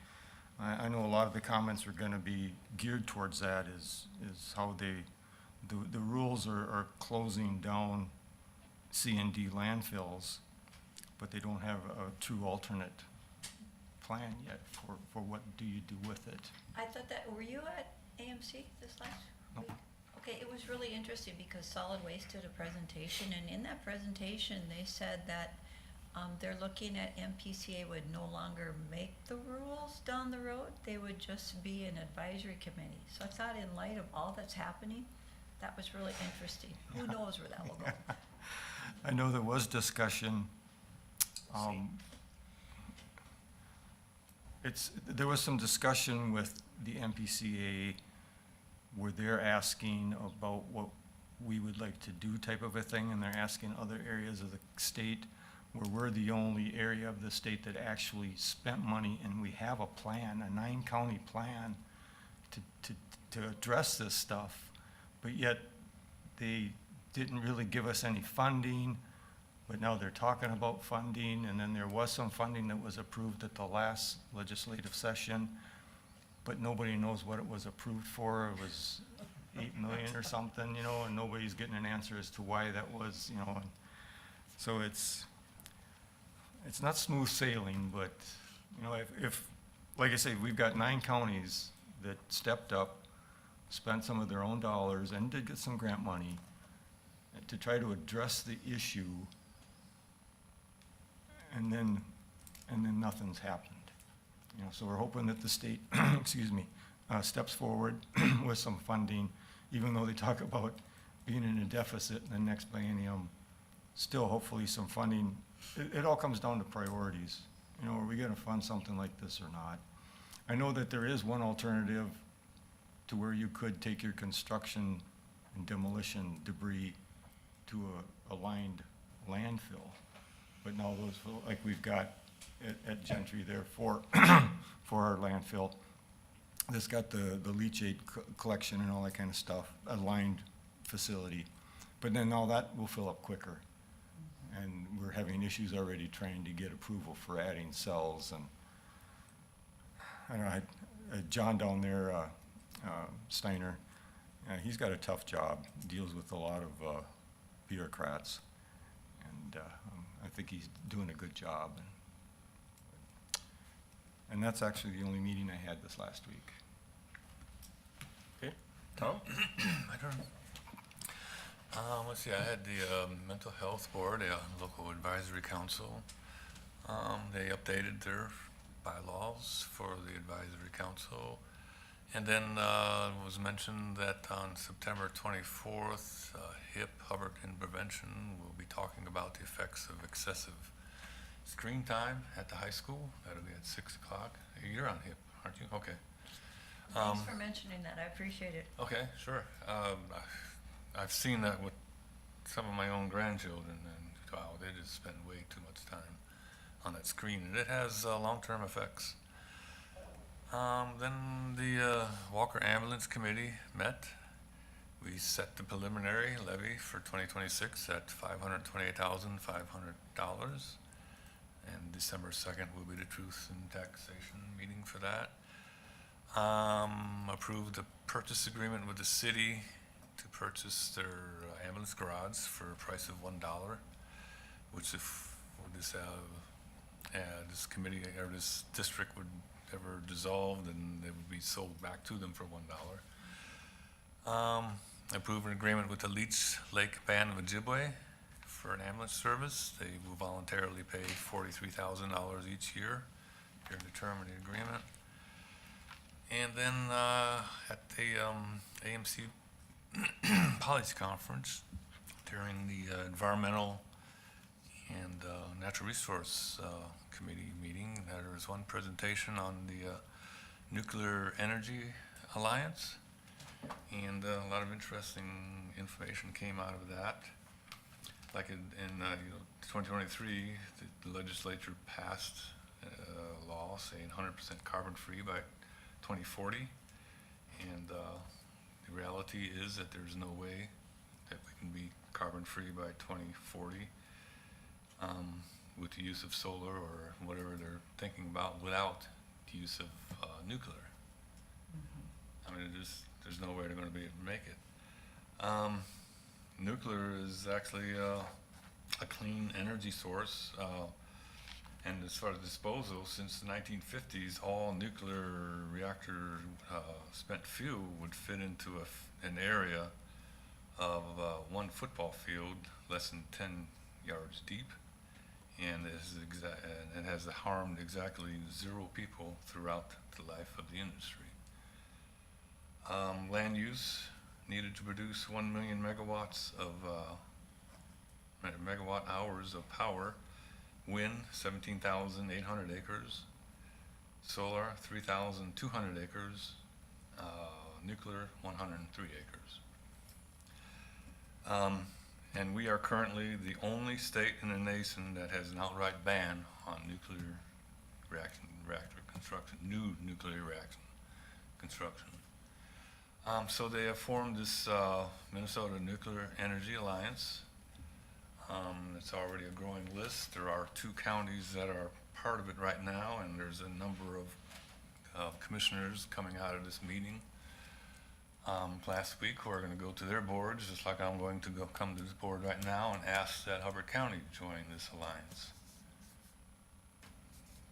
I know a lot of the comments are gonna be geared towards that, is how the rules are closing down C and D landfills, but they don't have a true alternate plan yet for what do you do with it. I thought were you at AMC this last No. week? Okay, it was really interesting because Solid Waste did a presentation, and in that presentation, they said that they're looking at MPCA would no longer make the rules down the road. They would just be an advisory committee. So I thought in light of all that's happening, that was really interesting. Who knows where that will go? I know there was discussion. There was some discussion with the MPCA where they're asking about what we would like to do type of a thing, and they're asking other areas of the state where we're the only area of the state that actually spent money, and we have a plan, a 9-county plan to address this stuff, but yet they didn't really give us any funding, but now they're talking about funding, and then there was some funding that was approved at the last legislative session, but nobody knows what it was approved for. It was 8 million or something, you know, and nobody's getting an answer as to why that was, you know. And so it's not smooth sailing, but, you know, if like I say, we've got 9 counties that stepped up, spent some of their own dollars, and did get some grant money to try to address the issue, and then nothing's happened. You know, so we're hoping that the state, excuse me, steps forward with some funding, even though they talk about being in a deficit in the next biennium, still hopefully some funding. It all comes down to priorities. You know, are we gonna fund something like this or not? I know that there is one alternative to where you could take your construction and demolition debris to a lined landfill. But now those, like we've got at Gentry there for our landfill, that's got the leachate collection and all that kind of stuff, a lined facility. But then now that will fill up quicker. And we're having issues already trying to get approval for adding cells, and I don't know, John down there, Steiner, he's got a tough job, deals with a lot of bureaucrats, and I think he's doing a good job. And that's actually the only meeting I had this last week. Okay, Tom? My turn. Let's see, I had the Mental Health Board, a local advisory council. They updated their bylaws for the advisory council. And then it was mentioned that on September 24th, HIP, Hubbard and Prevention, will be talking about the effects of excessive screen time at the high school. That'll be at 6 o'clock. You're on HIP, aren't you? Okay. Thanks for mentioning that, I appreciate it. Okay, sure. I've seen that with some of my own grandchildren, and wow, they just spend way too much time on that screen, and it has long-term effects. Then the Walker Ambulance Committee met. We set the preliminary levy for 2026 at $528,500, and December 2nd will be the truth and taxation meeting for that. Approved the purchase agreement with the city to purchase their ambulance garage for a price of $1, which if this committee or this district would ever dissolve, then they would be sold back to them for $1. Approved an agreement with the Leech Lake Band of Ojibwe for an ambulance service. They will voluntarily pay $43,000 each year during the term of the agreement. And then at the AMC Policy Conference during the Environmental and Natural Resource Committee meeting, there was one presentation on the Nuclear Energy Alliance, and a lot of interesting information came out of that. like in 2023, the legislature passed a law saying 100% carbon-free by 2040. And the reality is that there's no way that we can be carbon-free by 2040 with the use of solar or whatever they're thinking about without the use of nuclear. I mean, there's no way they're going to be able to make it. Nuclear is actually a clean energy source, and as far as disposal, since the 1950s, all nuclear reactor spent fuel would fit into an area of 1 football field, less than 10 yards deep, and it has harmed exactly 0 people throughout the life of the industry. Land use needed to produce 1 million megawatts of megawatt hours of power. Wind, 17,800 acres. Solar, 3,200 acres. Nuclear, 103 acres. And we are currently the only state in the nation that has an outright ban on nuclear reactor construction, new nuclear reactor construction. So they have formed this Minnesota Nuclear Energy Alliance. It's already a growing list. There are 2 counties that are part of it right now, and there's a number of commissioners coming out of this meeting last week who are going to go to their boards, just like I'm going to come to this board right now and ask that Hubbard County join this alliance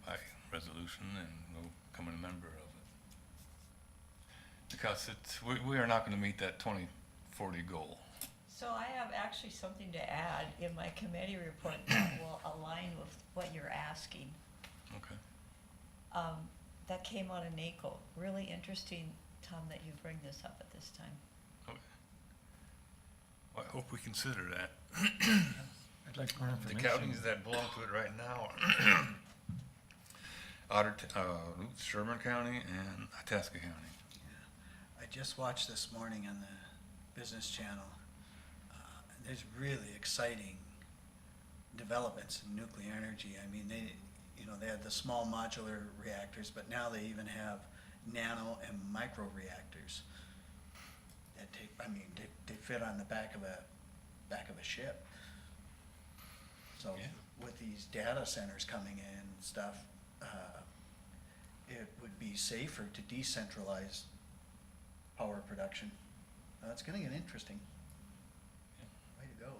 by resolution and become a member of it. Because we are not going to meet that 2040 goal. So I have actually something to add in my committee report that will align with what you're asking. Okay. That came out of NACO. Really interesting, Tom, that you bring this up at this time. Okay. Well, I hope we consider that. I'd like more The information. counties that belong to it right now are Sherburne County and Itasca County. I just watched this morning on the Business Channel. There's really exciting developments in nuclear energy. I mean, they had the small modular reactors, but now they even have nano and micro reactors that they fit on the back of a ship. So with these data centers coming in and stuff, it would be safer to decentralize power production. It's going to get interesting. Way to go.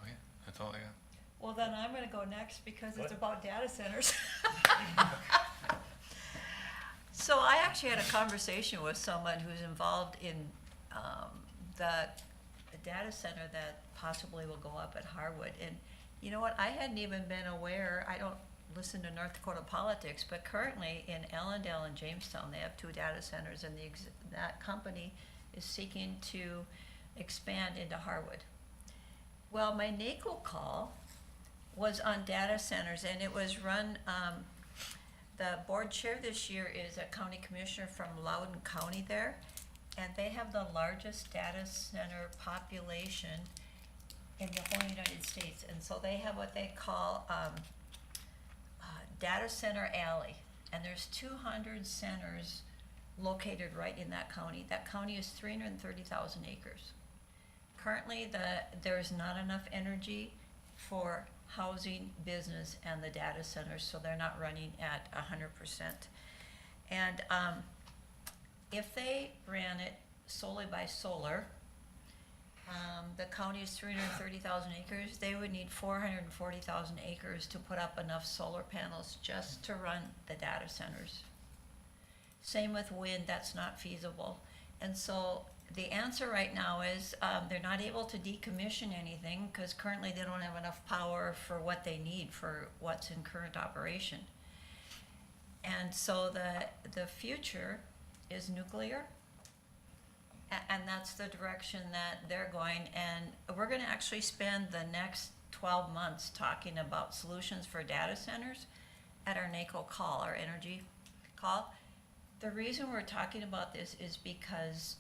Okay, that's all I got. Well, then I'm gonna go next because it's about data centers. So I actually had a conversation with someone who's involved in the data center that possibly will go up at Harwood. And you know what, I hadn't even been aware, I don't listen to North Dakota politics, but currently in Allendale and Jamestown, they have 2 data centers, and that company is seeking to expand into Harwood. Well, my NACO call was on data centers, and it was run, the board chair this year is a county commissioner from Loudoun County there, and they have the largest data center population in the whole United States. And so they have what they call Data Center Alley, and there's 200 centers located right in that county. That county is 330,000 acres. Currently, there's not enough energy for housing, business, and the data centers, so they're not running at 100%. And if they ran it solely by solar, the county is 330,000 acres, they would need 440,000 acres to put up enough solar panels just to run the data centers. Same with wind, that's not feasible. And so the answer right now is they're not able to decommission anything because currently they don't have enough power for what they need for what's in current operation. And so the future is nuclear, and that's the direction that they're going. And we're going to actually spend the next 12 months talking about solutions for data centers at our NACO call, our energy call. The reason we're talking about this is because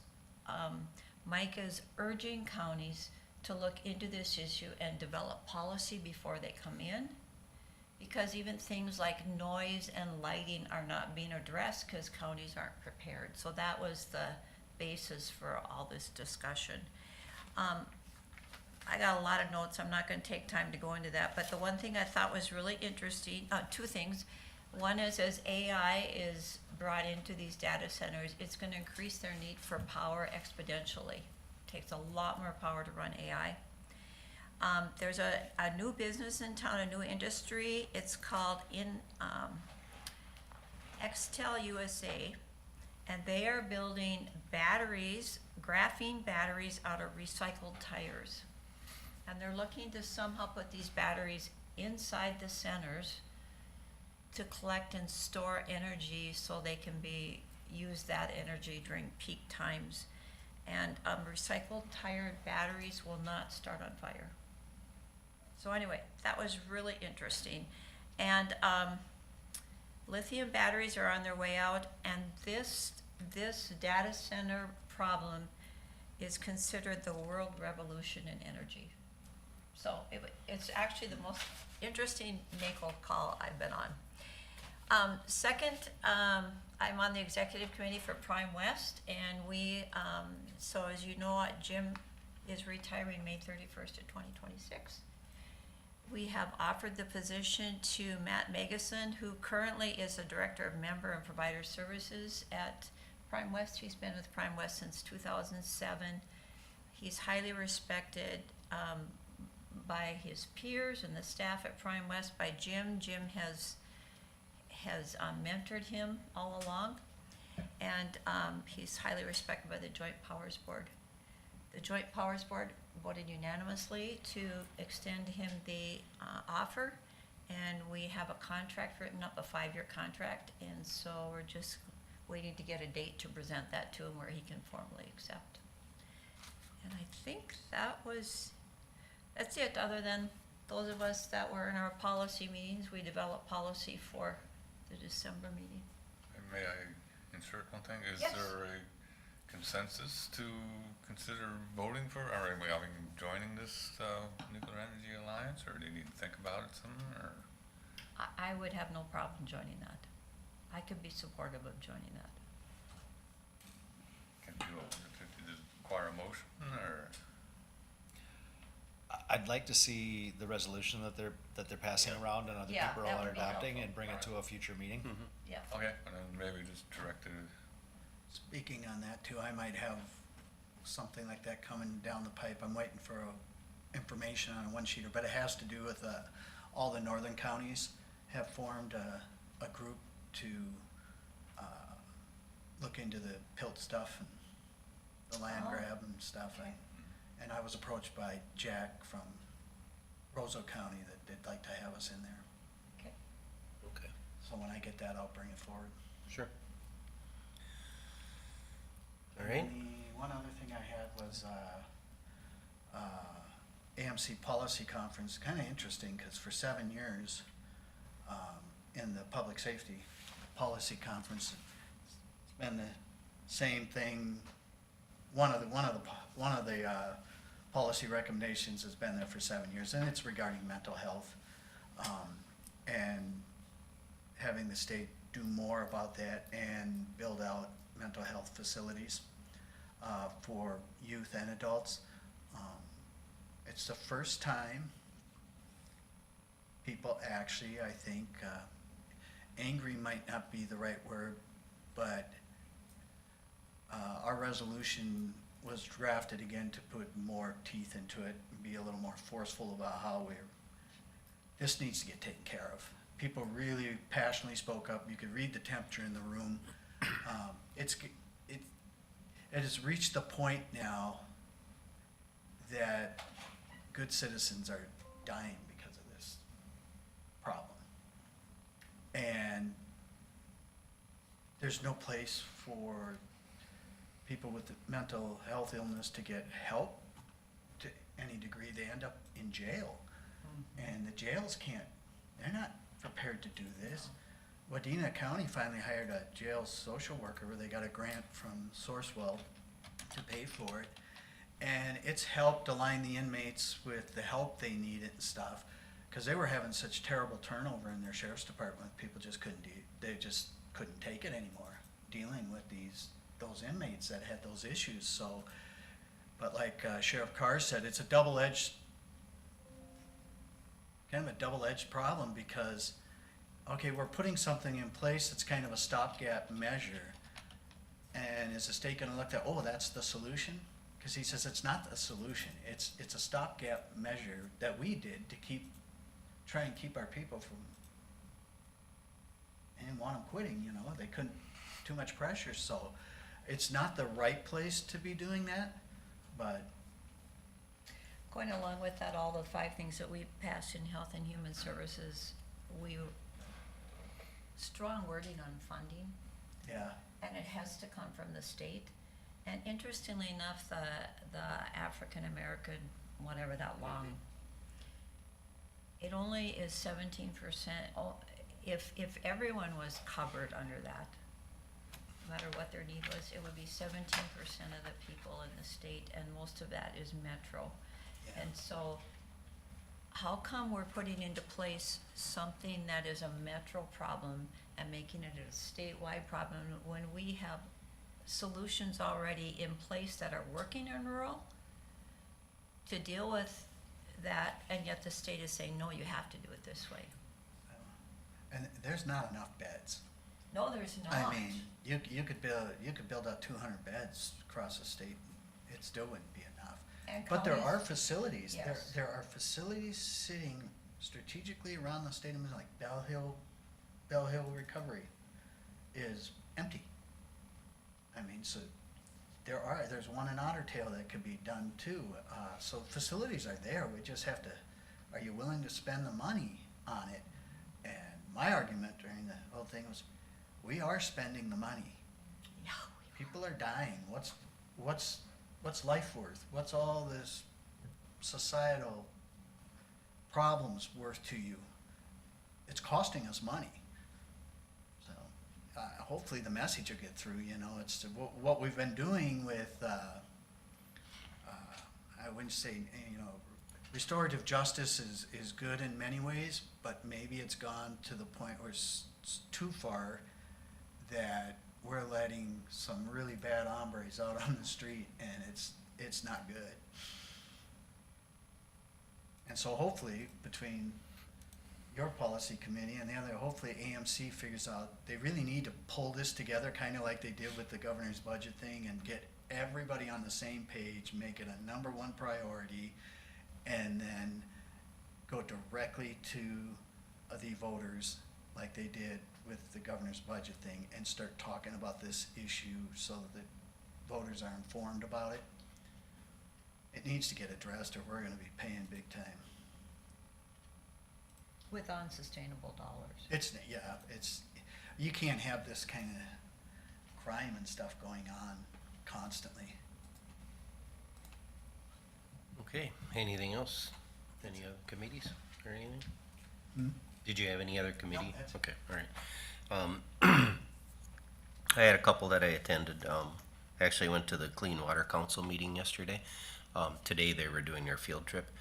Mike is urging counties to look into this issue and develop policy before they come in. Because even things like noise and lighting are not being addressed because counties aren't prepared. So that was the basis for all this discussion. I got a lot of notes, I'm not gonna take time to go into that, but the one thing I thought was really interesting, two things. One is as AI is brought into these data centers, it's gonna increase their need for power exponentially. Takes a lot more power to run AI. There's a new business in town, a new industry, it's called Xtel USA, and they are building batteries, graphene batteries out of recycled tires. And they're looking to somehow put these batteries inside the centers to collect and store energy so they can use that energy during peak times. And recycled tire batteries will not start on fire. So anyway, that was really interesting. And lithium batteries are on their way out, and this data center problem is considered the world revolution in energy. So it's actually the most interesting NACO call I've been on. Second, I'm on the executive committee for Prime West, and so as you know, Jim is retiring May 31st of 2026. We have offered the position to Matt Magason, who currently is the Director of Member and Provider Services at Prime West. He's been with Prime West since 2007. He's highly respected by his peers and the staff at Prime West, by Jim. Jim has mentored him all along, and he's highly respected by the Joint Powers Board. The Joint Powers Board voted unanimously to extend him the offer, and we have a contract written up, a 5-year contract, and so we're just waiting to get a date to present that to him where he can formally accept. And I think that's it, other than those of us that were in our policy meetings. We developed policy for the December meeting. And may I insert one thing? Is Yes. there a consensus to consider voting for, or are we joining this Nuclear Energy Alliance, or do you need to think about it some, or? I would have no problem joining that. I could be supportive of joining that. Can you, does it require a motion, or? I'd like to see the resolution that they're passing around and other Yeah, people that are would be adopting helpful. and bring it to a future meeting. Yeah. Okay, and then maybe just direct it. Speaking on that too, I might have something like that coming down the pipe. I'm waiting for information on a one-sheeter, but it has to do with all the northern counties have formed a group to look into the PILT stuff and the land grab and stuff. Okay. And I was approached by Jack from Roseau County that they'd like to have us in there. Okay. Okay, So when I get that, I'll bring it forward. sure. All right. And the one other thing I had was AMC Policy Conference. Kind of interesting because for 7 years in the Public Safety Policy Conference, it's been the same thing. One of the policy recommendations has been there for 7 years, and it's regarding mental health and having the state do more about that and build out mental health facilities for youth and adults. It's the first time people actually, I think, angry might not be the right word, but our resolution was drafted again to put more teeth into it and be a little more forceful about how this needs to get taken care of. People really passionately spoke up. You could read the temperature in the room. It has reached the point now that good citizens are dying because of this problem. And there's no place for people with mental health illness to get help to any degree. They end up in jail. And the jails they're not prepared to do this. Wadena County finally hired a jail social worker where they got a grant from Sourcewell to pay for it. And it's helped align the inmates with the help they needed and stuff, because they were having such terrible turnover in their sheriff's department, people just they just couldn't take it anymore, dealing with those inmates that had those issues, so. But like Sheriff Carr said, it's a double-edged problem, because, okay, we're putting something in place that's kind of a stopgap measure, and is the state gonna look at, oh, that's the solution? Because he says it's not the solution, it's a stopgap measure that we did to try and keep our people from, and want them quitting, they couldn't, too much pressure, so it's not the right place to be doing that, but. Going along with that, all the 5 things that we passed in Health and Human Services, strong wording on funding, Yeah, and it has to come from the state. And interestingly enough, the African American, whatever that long, it only is 17%. If everyone was covered under that, no matter what their need was, it would be 17% of the people in the state, and most of that is metro. yeah. And so, how come we're putting into place something that is a metro problem and making it a statewide problem when we have solutions already in place that are working in rural to deal with that, and yet the state is saying, no, you have to do it this way. And there's not enough beds. No, there's not. I mean, you could build out 200 beds across the state, it still wouldn't be enough. And But there counties- are facilities, Yes. there are facilities sitting strategically around the state of Missouri, like Bell Hill Recovery is empty. I mean, so there's one in Otter Tail that could be done too. So facilities are there, we just have to, are you willing to spend the money on it? And my argument during the whole thing was, we are spending the money. Yeah, People are dying. What's life worth? What's all this societal problems worth to you? It's costing us money. So hopefully the message will get through. It's what we've been doing with. I wouldn't say restorative justice is good in many ways, but maybe it's gone to the point where it's too far that we're letting some really bad hombres out on the street, and it's not good. And so hopefully between your policy committee and the other, hopefully AMC figures out they really need to pull this together, kind of like they did with the governor's budget thing, and get everybody on the same page, make it a #1 priority, and then go directly to the voters like they did with the governor's budget thing, and start talking about this issue so that voters are informed about it. It needs to get addressed, or we're gonna be paying big time. with unsustainable dollars. You can't have this kind of crime and stuff going on constantly. Okay, anything else? Any other committees or anything? Hmm? Did you have any other committee? that's it. Okay, all right. I had a couple that I attended. Actually went to the Clean Water Council meeting yesterday. Today they were doing their field trip.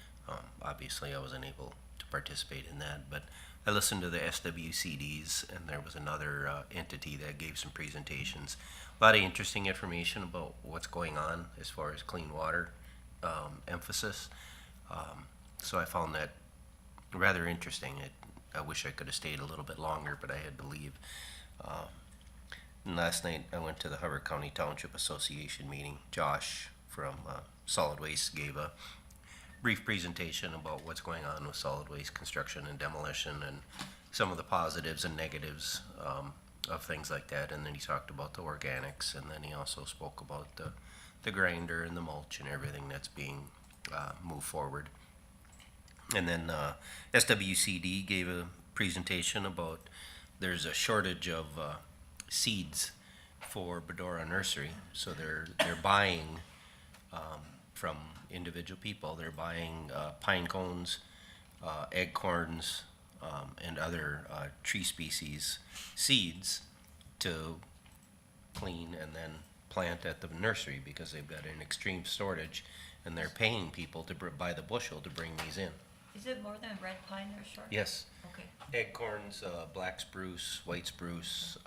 Obviously I wasn't able to participate in that, but I listened to the SWCDs, and there was another entity that gave some presentations. A lot of interesting information about what's going on as far as clean water emphasis. So I found that rather interesting. I wish I could have stayed a little bit longer, but I had to leave. And last night I went to the Hubbard County Township Association meeting. Josh from Solid Waste gave a brief presentation about what's going on with solid waste construction and demolition, and some of the positives and negatives of things like that. And then he talked about the organics, and then he also spoke about the grinder and the mulch and everything that's being moved forward. And then SWCD gave a presentation about there's a shortage of seeds for Bedora Nursery, so they're buying from individual people. They're buying pine cones, acorns, and other tree species seeds to clean and then plant at the nursery, because they've got an extreme shortage, and they're paying people to by the bushel to bring these in. Is it more than red pine or short? Yes, Okay. acorns, black spruce, white spruce,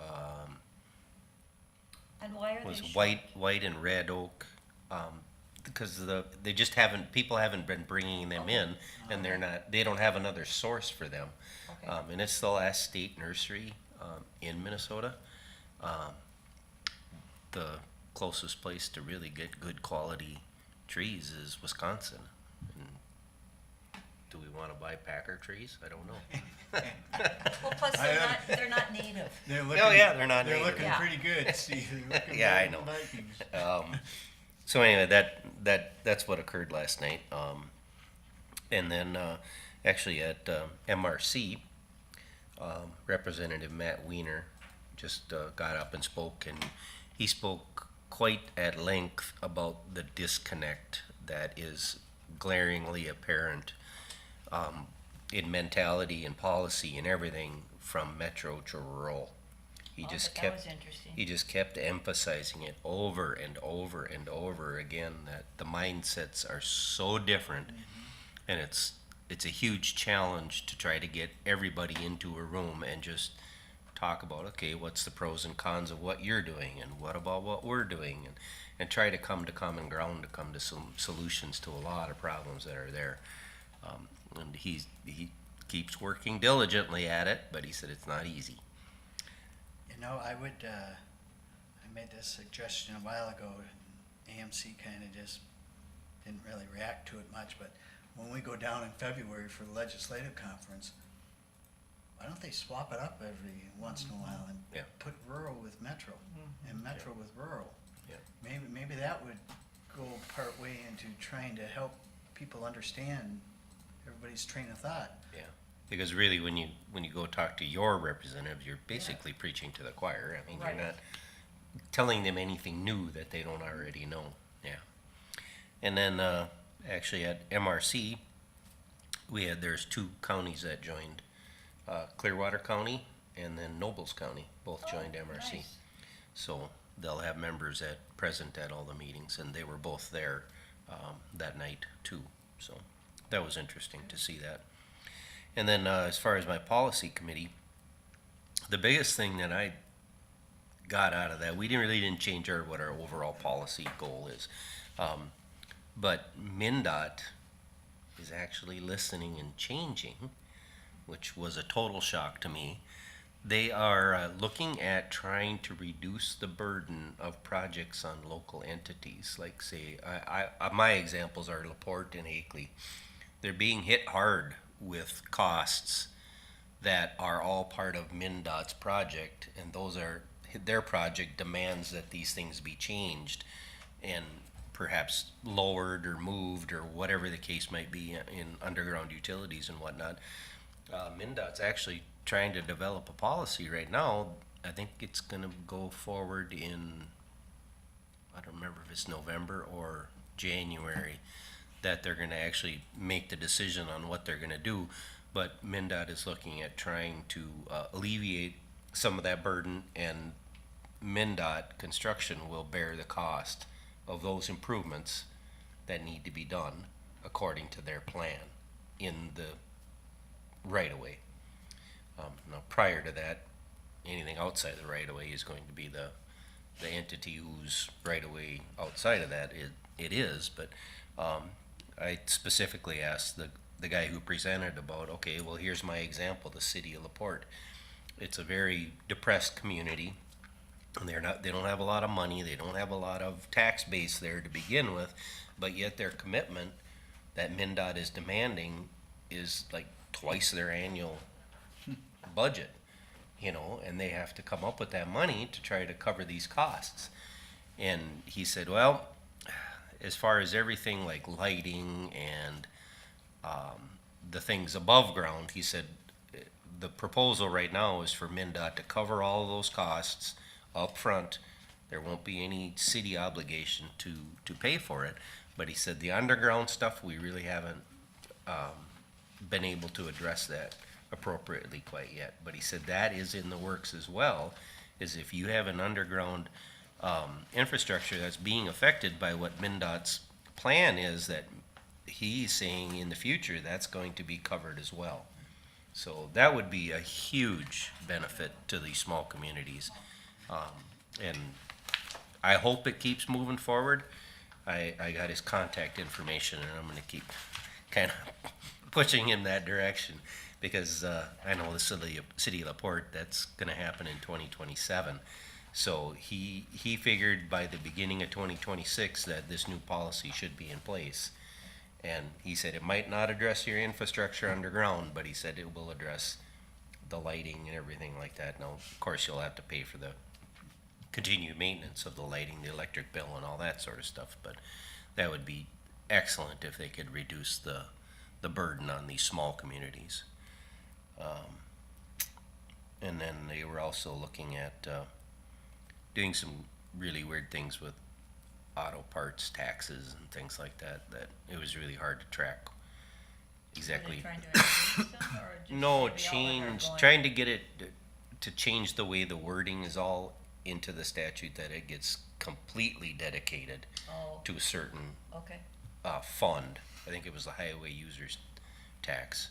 And why are they was short? white and red oak, because they just people haven't been bringing them in, and they don't have another source for them. Okay. And it's the last state nursery, in Minnesota. The closest place to really get good quality trees is Wisconsin. And do we wanna buy Packer trees? I don't know. Well, plus they're not native. They're Oh, yeah, they're not They're native. looking Yeah. pretty good, Steve. They're looking Yeah, I better know. than Vikings. So anyway, that's what occurred last night. And then, actually at, MRC, Representative Matt Weiner just, got up and spoke, and he spoke quite at length about the disconnect that is glaringly apparent, in mentality and policy and everything from metro to rural. He Oh, just but kept. that was interesting. He just kept emphasizing it over and over and over again, that the mindsets are so different, and it's a huge challenge to try to get everybody into a room and just talk about, okay, what's the pros and cons of what you're doing, and what about what we're doing, and try to come to common ground, to come to some solutions to a lot of problems that are there. And he keeps working diligently at it, but he said it's not easy. You know, I made this suggestion a while ago, and AMC kind of just didn't really react to it much, but when we go down in February for the legislative conference, why don't they swap it up every once in a while and Yeah. put rural with metro and metro with rural? Yeah. Maybe that would go part way into trying to help people understand everybody's train of thought. Yeah, because really, when you go talk to your representative, you're basically preaching to the choir. I mean, Right. you're not telling them anything new that they don't already know. Yeah. And then, actually at MRC, there's two counties that joined, Clearwater County and then Nobles County, both joined MRC. Nice. So they'll have members present at all the meetings, and they were both there, that night too. So that was interesting to see that. And then, as far as my policy committee, the biggest thing that I got out of that, we really didn't change what our overall policy goal is. But MnDOT is actually listening and changing, which was a total shock to me. They are looking at trying to reduce the burden of projects on local entities. Like, say, my examples are LaPorte and Akeley. They're being hit hard with costs that are all part of MnDOT's project, and their project demands that these things be changed and perhaps lowered or moved or whatever the case might be in underground utilities and whatnot. MnDOT's actually trying to develop a policy right now. I think it's gonna go forward in, I don't remember if it's November or January, that they're gonna actually make the decision on what they're gonna do. But MnDOT is looking at trying to alleviate some of that burden, and MnDOT construction will bear the cost of those improvements that need to be done according to their plan in the right-of-way. Now, prior to that, anything outside the right-of-way is going to be the entity whose right-of-way outside of that it is, but I specifically asked the guy who presented about, okay, well, here's my example, the city of LaPorte. It's a very depressed community, and they don't have a lot of money, they don't have a lot of tax base there to begin with, but yet their commitment that MnDOT is demanding is like twice their annual budget, and they have to come up with that money to try to cover these costs. And he said, well, as far as everything like lighting and the things above ground, he said, the proposal right now is for MnDOT to cover all of those costs up front. There won't be any city obligation to pay for it. But he said the underground stuff, we really haven't been able to address that appropriately quite yet. But he said that is in the works as well, is if you have an underground infrastructure that's being affected by what MnDOT's plan is that he's saying in the future that's going to be covered as well. So that would be a huge benefit to these small communities. And I hope it keeps moving forward. I got his contact information, and I'm gonna keep kind of pushing him that direction, because I know the city of LaPorte, that's gonna happen in 2027. So he figured by the beginning of 2026 that this new policy should be in place. And he said it might not address your infrastructure underground, but he said it will address the lighting and everything like that. Now, of course, you'll have to pay for the continued maintenance of the lighting, the electric bill, and all that sort of stuff, but that would be excellent if they could reduce the burden on these small communities. And then they were also looking at doing some really weird things with auto parts taxes and things like that, that it was really hard to track exactly. Are they trying to increase them, or just No, maybe all of them are change, going- trying to get it to change the way the wording is all into the statute, that it gets completely dedicated Oh, to a certain okay. fund. I think it was the highway users tax.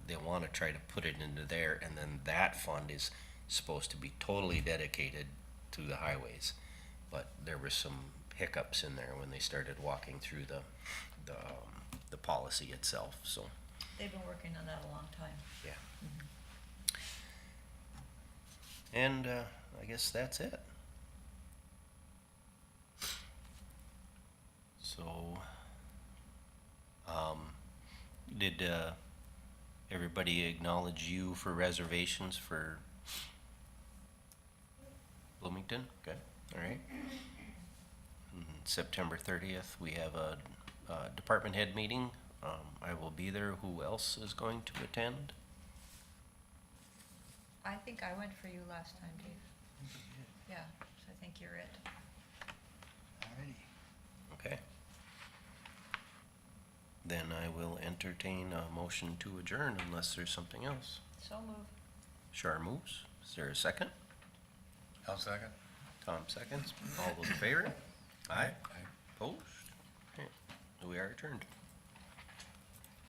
They want to try to put it into there, and then that fund is supposed to be totally dedicated to the highways. But there were some hiccups in there when they started walking through the policy itself, so, They've been working on that a long time. yeah. And I guess that's it. So, did everybody acknowledge you for reservations for Bloomington? Okay, all right. September 30th, we have a department head meeting. I will be there. Who else is going to attend? I think I went for you last time, Dave. Yeah, so I think you're it. Alrighty. Okay. Then I will entertain a motion to adjourn unless there's something else. So move. Shar moves. Is there a second? I'll second. Tom seconds. All those in favor? Aye. Opposed? Okay. We are adjourned.